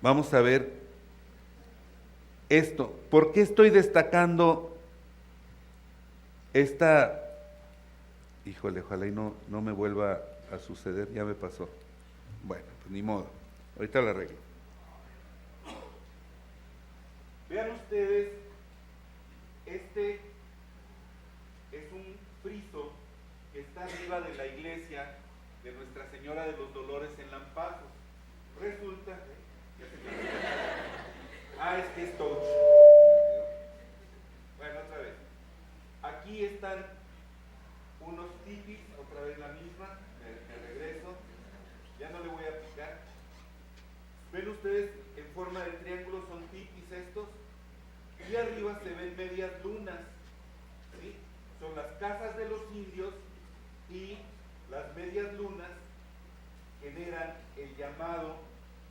Vamos a ver esto. ¿Por qué estoy destacando esta? Híjole, ojalá y no me vuelva a suceder, ya me pasó. Bueno, pues ni modo, ahorita lo arreglo. Vean ustedes, este es un friso que está arriba de la iglesia de Nuestra Señora de los Dolores en Lampazos. Resulta, es que es touch. Bueno, otra vez. Aquí están unos tipis, otra vez la misma, me regreso, ya no le voy a picar. Ven ustedes en forma de triángulo, son tipis estos, y arriba se ven medias lunas, ¿sí? Son las casas de los indios, y las medias lunas generan el llamado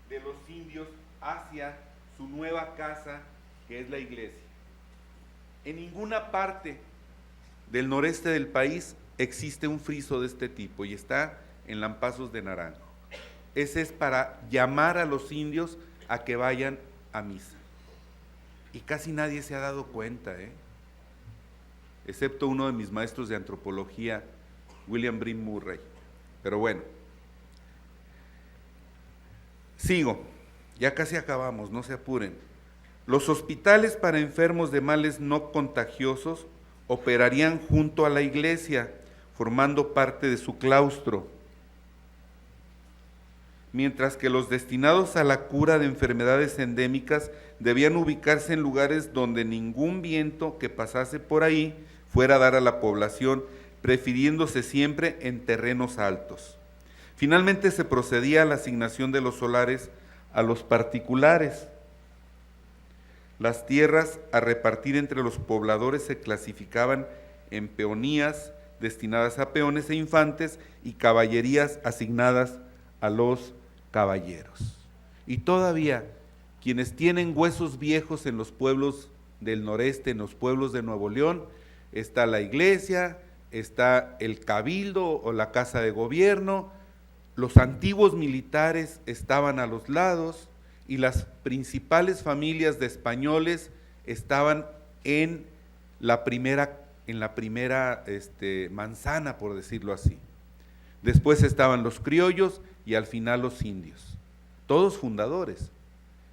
de los indios hacia su nueva casa, que es la iglesia. En ninguna parte del noreste del país existe un friso de este tipo, y está en Lampazos de Naranjo. Ese es para llamar a los indios a que vayan a misa. Y casi nadie se ha dado cuenta, excepto uno de mis maestros de antropología, William Bryn Murray. Pero bueno, sigo, ya casi acabamos, no se apuren. Los hospitales para enfermos de males no contagiosos operarían junto a la iglesia, formando parte de su claustro, mientras que los destinados a la cura de enfermedades endémicas debían ubicarse en lugares donde ningún viento que pasase por ahí fuera a dar a la población, prefiriéndose siempre en terrenos altos. Finalmente se procedía a la asignación de los solares a los particulares. Las tierras a repartir entre los pobladores se clasificaban en peonías destinadas a peones e infantes y caballerías asignadas a los caballeros. Y todavía quienes tienen huesos viejos en los pueblos del noreste, en los pueblos de Nuevo León, está la iglesia, está el cabildo o la casa de gobierno, los antiguos militares estaban a los lados y las principales familias de españoles estaban en la primera manzana, por decirlo así. Después estaban los criollos y al final los indios, todos fundadores,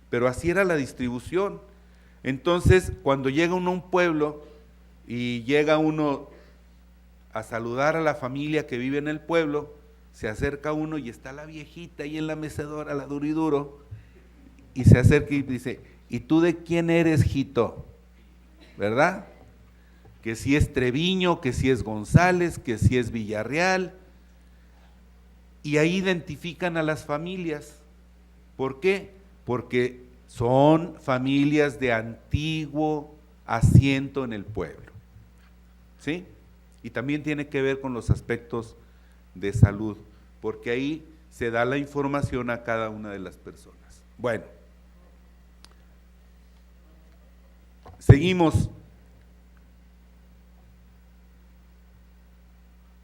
pero así era la distribución. Entonces, cuando llega uno a un pueblo y llega uno a saludar a la familia que vive en el pueblo, se acerca uno y está la viejita ahí en la mecedora, la duro y duro, y se acerca y dice, ¿y tú de quién eres, jito? ¿Verdad? Que si es Treviño, que si es González, que si es Villarreal, y ahí identifican a las familias. ¿Por qué? Porque son familias de antiguo asiento en el pueblo, ¿sí? Y también tiene que ver con los aspectos de salud, porque ahí se da la información a cada una de las personas. Bueno, seguimos.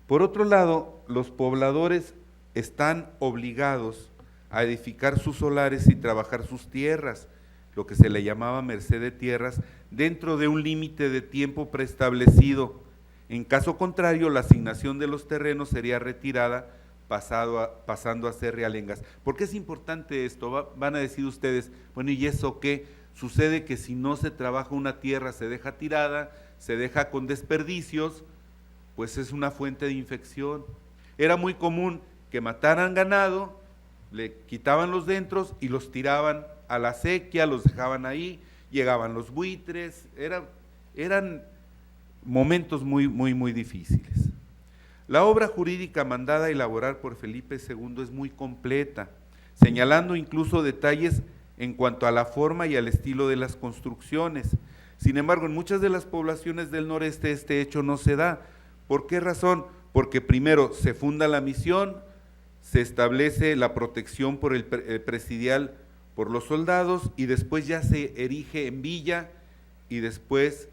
Por otro lado, los pobladores están obligados a edificar sus solares y trabajar sus tierras, lo que se le llamaba merced de tierras, dentro de un límite de tiempo preestablecido. En caso contrario, la asignación de los terrenos sería retirada, pasando a ser realengas. ¿Por qué es importante esto? Van a decir ustedes, bueno, ¿y eso qué? Sucede que si no se trabaja una tierra, se deja tirada, se deja con desperdicios, pues es una fuente de infección. Era muy común que mataran ganado, le quitaban los dentros y los tiraban a la acequia, los dejaban ahí, llegaban los buitres, eran momentos muy difíciles. La obra jurídica mandada a elaborar por Felipe II es muy completa, señalando incluso detalles en cuanto a la forma y al estilo de las construcciones. Sin embargo, en muchas de las poblaciones del noreste este hecho no se da. ¿Por qué razón? Porque primero se funda la misión, se establece la protección por el presidial por los soldados y después ya se erige en villa y después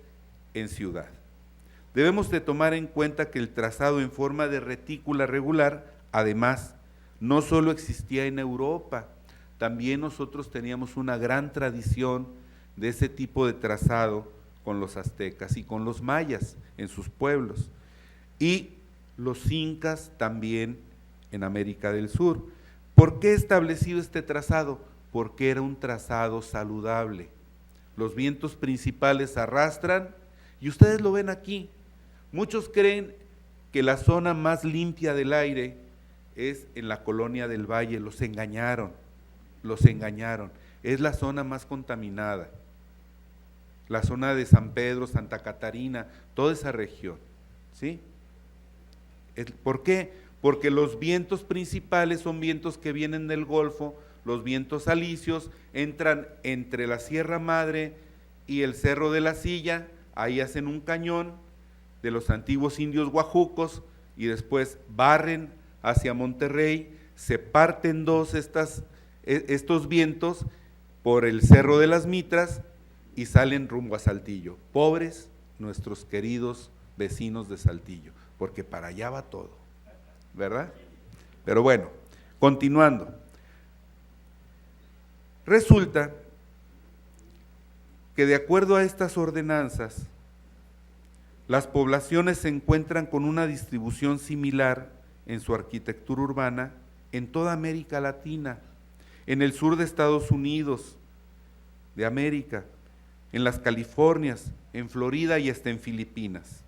en ciudad. Debemos de tomar en cuenta que el trazado en forma de retícula regular, además, no solo existía en Europa, también nosotros teníamos una gran tradición de ese tipo de trazado con los aztecas y con los mayas en sus pueblos, y los incas también en América del Sur. ¿Por qué establecido este trazado? Porque era un trazado saludable. Los vientos principales arrastran, y ustedes lo ven aquí. Muchos creen que la zona más limpia del aire es en la colonia del Valle. Los engañaron, es la zona más contaminada, la zona de San Pedro, Santa Catarina, toda esa región, ¿sí? ¿Por qué? Porque los vientos principales son vientos que vienen del Golfo, los vientos alisios entran entre la Sierra Madre y el Cerro de la Silla, ahí hacen un cañón de los antiguos indios guajucos y después barren hacia Monterrey, se parten dos estos vientos por el Cerro de las Mitras y salen rumbo a Saltillo. Pobres nuestros queridos vecinos de Saltillo, porque para allá va todo, ¿verdad? Pero bueno, continuando. Resulta que de acuerdo a estas ordenanzas, las poblaciones se encuentran con una distribución similar en su arquitectura urbana en toda América Latina, en el sur de Estados Unidos, de América, en las Californias, en Florida y hasta en Filipinas.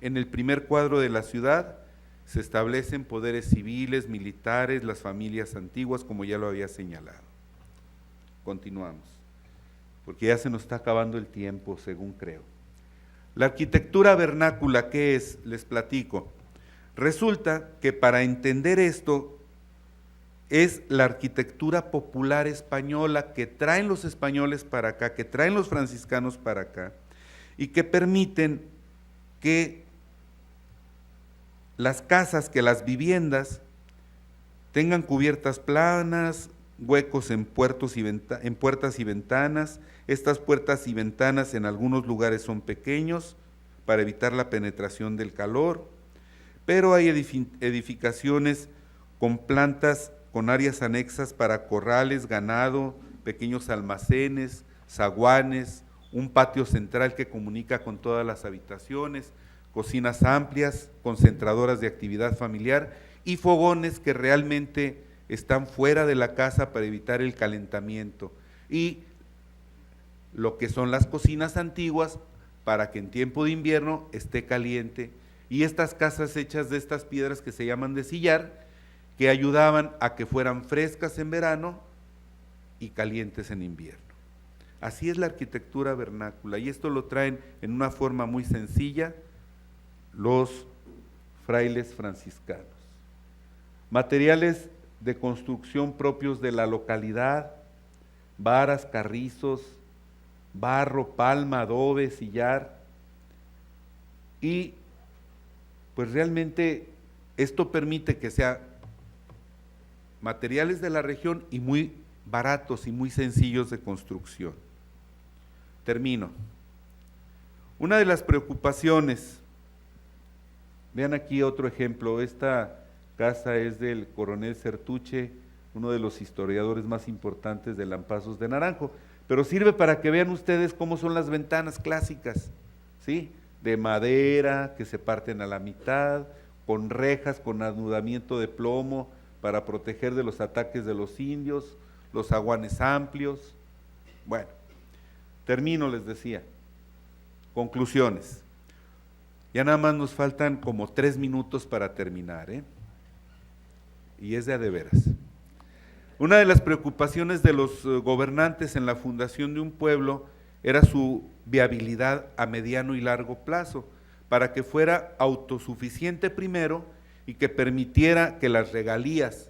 En el primer cuadro de la ciudad se establecen poderes civiles, militares, las familias antiguas, como ya lo había señalado. Continuamos, porque ya se nos está acabando el tiempo, según creo. La arquitectura vernácula, ¿qué es? Les platico. Resulta que para entender esto es la arquitectura popular española que traen los españoles para acá, que traen los franciscanos para acá, y que permiten que las casas, que las viviendas tengan cubiertas planas, huecos en puertas y ventanas. Estas puertas y ventanas en algunos lugares son pequeños para evitar la penetración del calor, pero hay edificaciones con plantas, con áreas anexas para corrales, ganado, pequeños almacenes, zaguanes, un patio central que comunica con todas las habitaciones, cocinas amplias, concentradoras de actividad familiar y fogones que realmente están fuera de la casa para evitar el calentamiento, y lo que son las cocinas antiguas para que en tiempo de invierno esté caliente, y estas casas hechas de estas piedras que se llaman de sillar, que ayudaban a que fueran frescas en verano y calientes en invierno. Así es la arquitectura vernácula, y esto lo traen en una forma muy sencilla los frailes franciscanos. Materiales de construcción propios de la localidad: varas, carrizos, barro, palma, adobe, sillar, y pues realmente esto permite que sean materiales de la región y muy baratos y muy sencillos de construcción. Termino. Una de las preocupaciones, vean aquí otro ejemplo, esta casa es del coronel Certuche, uno de los historiadores más importantes de Lampazos de Naranjo, pero sirve para que vean ustedes cómo son las ventanas clásicas, ¿sí? De madera, que se parten a la mitad, con rejas, con anudamiento de plomo para proteger de los ataques de los indios, los zaguanes amplios. Bueno, termino, les decía. Conclusiones. Ya nada más nos faltan como 3 minutos para terminar, y es de a de veras. Una de las preocupaciones de los gobernantes en la fundación de un pueblo era su viabilidad a mediano y largo plazo, para que fuera autosuficiente primero y que permitiera que las regalías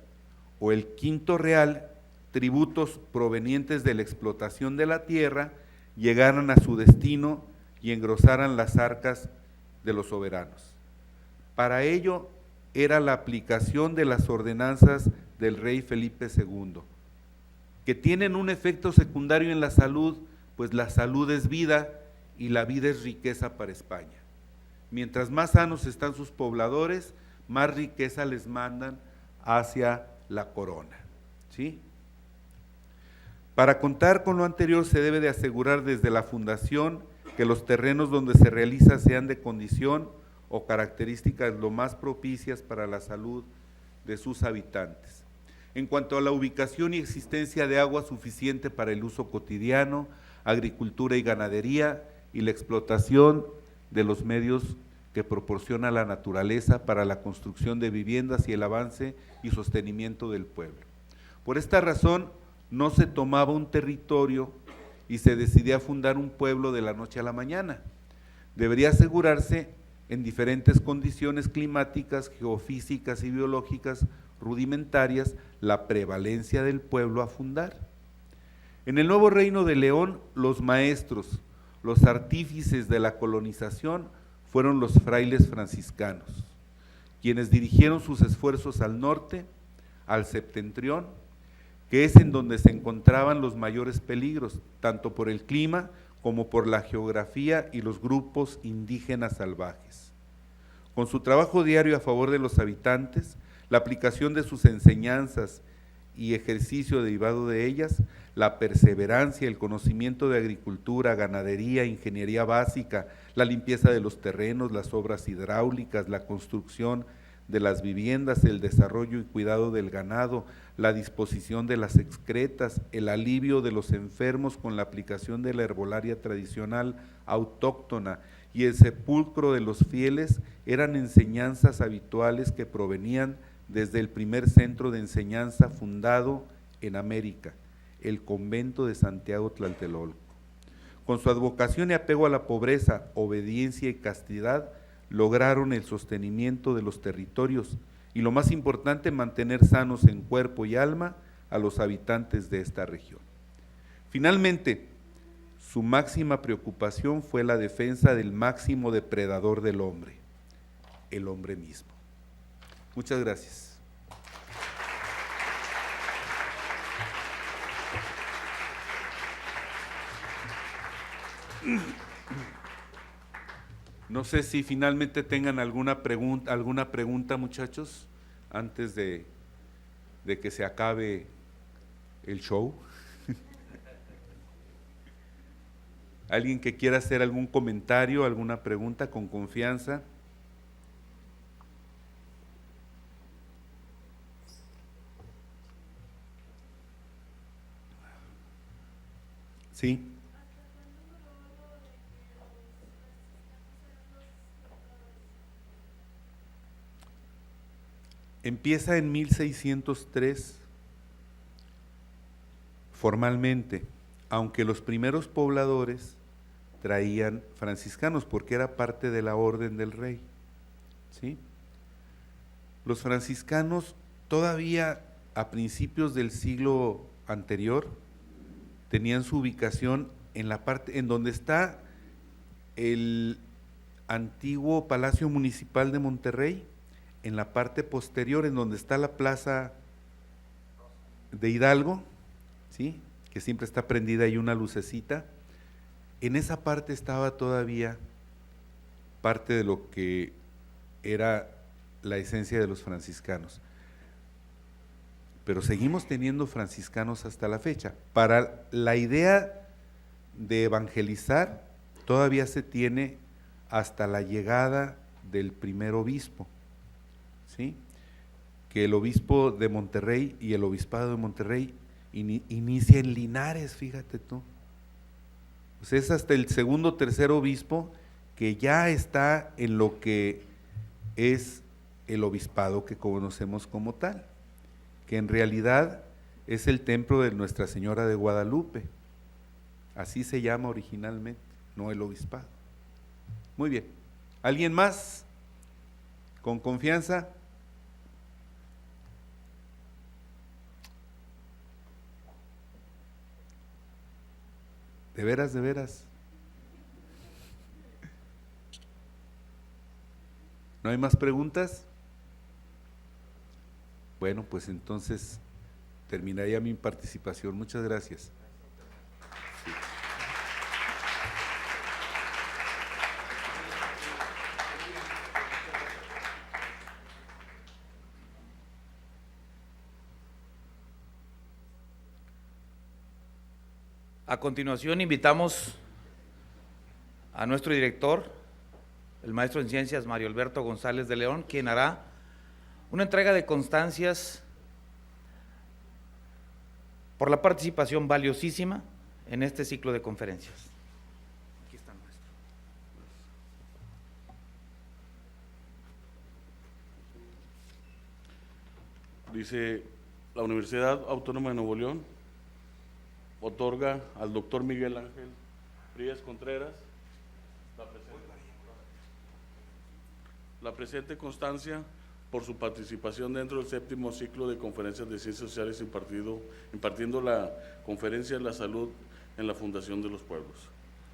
o el quinto real, tributos provenientes de la explotación de la tierra, llegaran a su destino y engrosaran las arcas de los soberanos. Para ello era la aplicación de las ordenanzas del rey Felipe II, que tienen un efecto secundario en la salud, pues la salud es vida y la vida es riqueza para España. Mientras más sanos están sus pobladores, más riqueza les mandan hacia la corona, ¿sí? Para contar con lo anterior se debe de asegurar desde la fundación que los terrenos donde se realiza sean de condición o características lo más propicias para la salud de sus habitantes. En cuanto a la ubicación y existencia de agua suficiente para el uso cotidiano, agricultura y ganadería, y la explotación de los medios que proporciona la naturaleza para la construcción de viviendas y el avance y sostenimiento del pueblo. Por esta razón, no se tomaba un territorio y se decidía fundar un pueblo de la noche a la mañana. Debería asegurarse en diferentes condiciones climáticas, geofísicas y biológicas rudimentarias la prevalencia del pueblo a fundar. En el nuevo reino de León, los maestros, los artífices de la colonización fueron los frailes franciscanos, quienes dirigieron sus esfuerzos al norte, al septentrión, que es en donde se encontraban los mayores peligros, tanto por el clima como por la geografía y los grupos indígenas salvajes. Con su trabajo diario a favor de los habitantes, la aplicación de sus enseñanzas y ejercicio derivado de ellas, la perseverancia, el conocimiento de agricultura, ganadería, ingeniería básica, la limpieza de los terrenos, las obras hidráulicas, la construcción de las viviendas, el desarrollo y cuidado del ganado, la disposición de las excretas, el alivio de los enfermos con la aplicación de la herbolaria tradicional autóctona y el sepulcro de los fieles eran enseñanzas habituales que provenían desde el primer centro de enseñanza fundado en América, el convento de Santiago Tlatelolco. Con su advocación y apego a la pobreza, obediencia y castidad, lograron el sostenimiento de los territorios y, lo más importante, mantener sanos en cuerpo y alma a los habitantes de esta región. Finalmente, su máxima preocupación fue la defensa del máximo depredador del hombre, el hombre mismo. Muchas gracias. No sé si finalmente tengan alguna pregunta, muchachos, antes de que se acabe el show. ¿Alguien que quiera hacer algún comentario, alguna pregunta con confianza? Sí. Empieza en 1603 formalmente, aunque los primeros pobladores traían franciscanos porque era parte de la orden del rey, ¿sí? Los franciscanos todavía a principios del siglo anterior tenían su ubicación en la parte en donde está el antiguo Palacio Municipal de Monterrey, en la parte posterior, en donde está la Plaza de Hidalgo, ¿sí?, que siempre está prendida y una lucecita. En esa parte estaba todavía parte de lo que era la esencia de los franciscanos. Pero seguimos teniendo franciscanos hasta la fecha. Para la idea de evangelizar, todavía se tiene hasta la llegada del primer obispo, ¿sí?, que el obispo de Monterrey y el obispado de Monterrey inicia en Linares, fíjate tú. Pues es hasta el segundo o tercer obispo que ya está en lo que es el obispado que conocemos como tal, que en realidad es el templo de Nuestra Señora de Guadalupe, así se llama originalmente, no el obispado. Muy bien, ¿alguien más? ¿Con confianza? ¿De veras, de veras? ¿No hay más preguntas? Bueno, pues entonces terminaría mi participación. Muchas gracias. Sí. A continuación invitamos a nuestro director, el maestro en ciencias Mario Alberto González de León, quien hará una entrega de constancias por la participación valiosísima en este ciclo de conferencias. Aquí está el maestro. Dice: la Universidad Autónoma de Nuevo León otorga al doctor Miguel Ángel Frías Contreras la presente constancia por su participación dentro del 7º ciclo de conferencias de ciencias sociales impartiendo la conferencia de la salud en la Fundación de los Pueblos,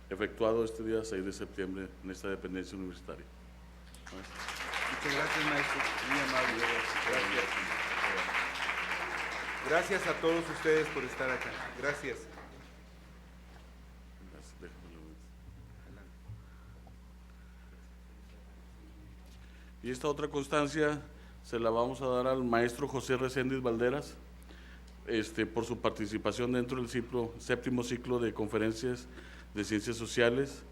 efectuado este día 6 de septiembre en esta dependencia universitaria. Muchas gracias, maestro. Muy amable. Gracias. Gracias a todos ustedes por estar acá. Gracias. Y esta otra constancia se la vamos a dar al maestro José Reséndiz Valderas, por su participación dentro del 7º ciclo de conferencias de ciencias sociales,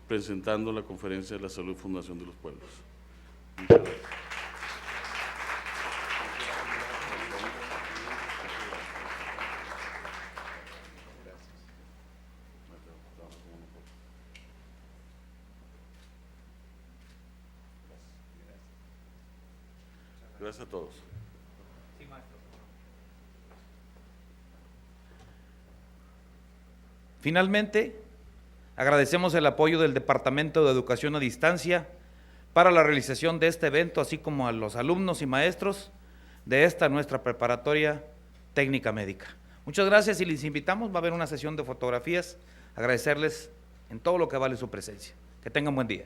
presentando la conferencia de la salud Fundación de los Pueblos. Muchas gracias. Gracias a todos. Sí, maestro. Finalmente, agradecemos el apoyo del Departamento de Educación a Distancia para la realización de este evento, así como a los alumnos y maestros de esta nuestra preparatoria técnica médica. Muchas gracias y les invitamos, va a haber una sesión de fotografías, agradecerles en todo lo que vale su presencia. Que tengan buen día.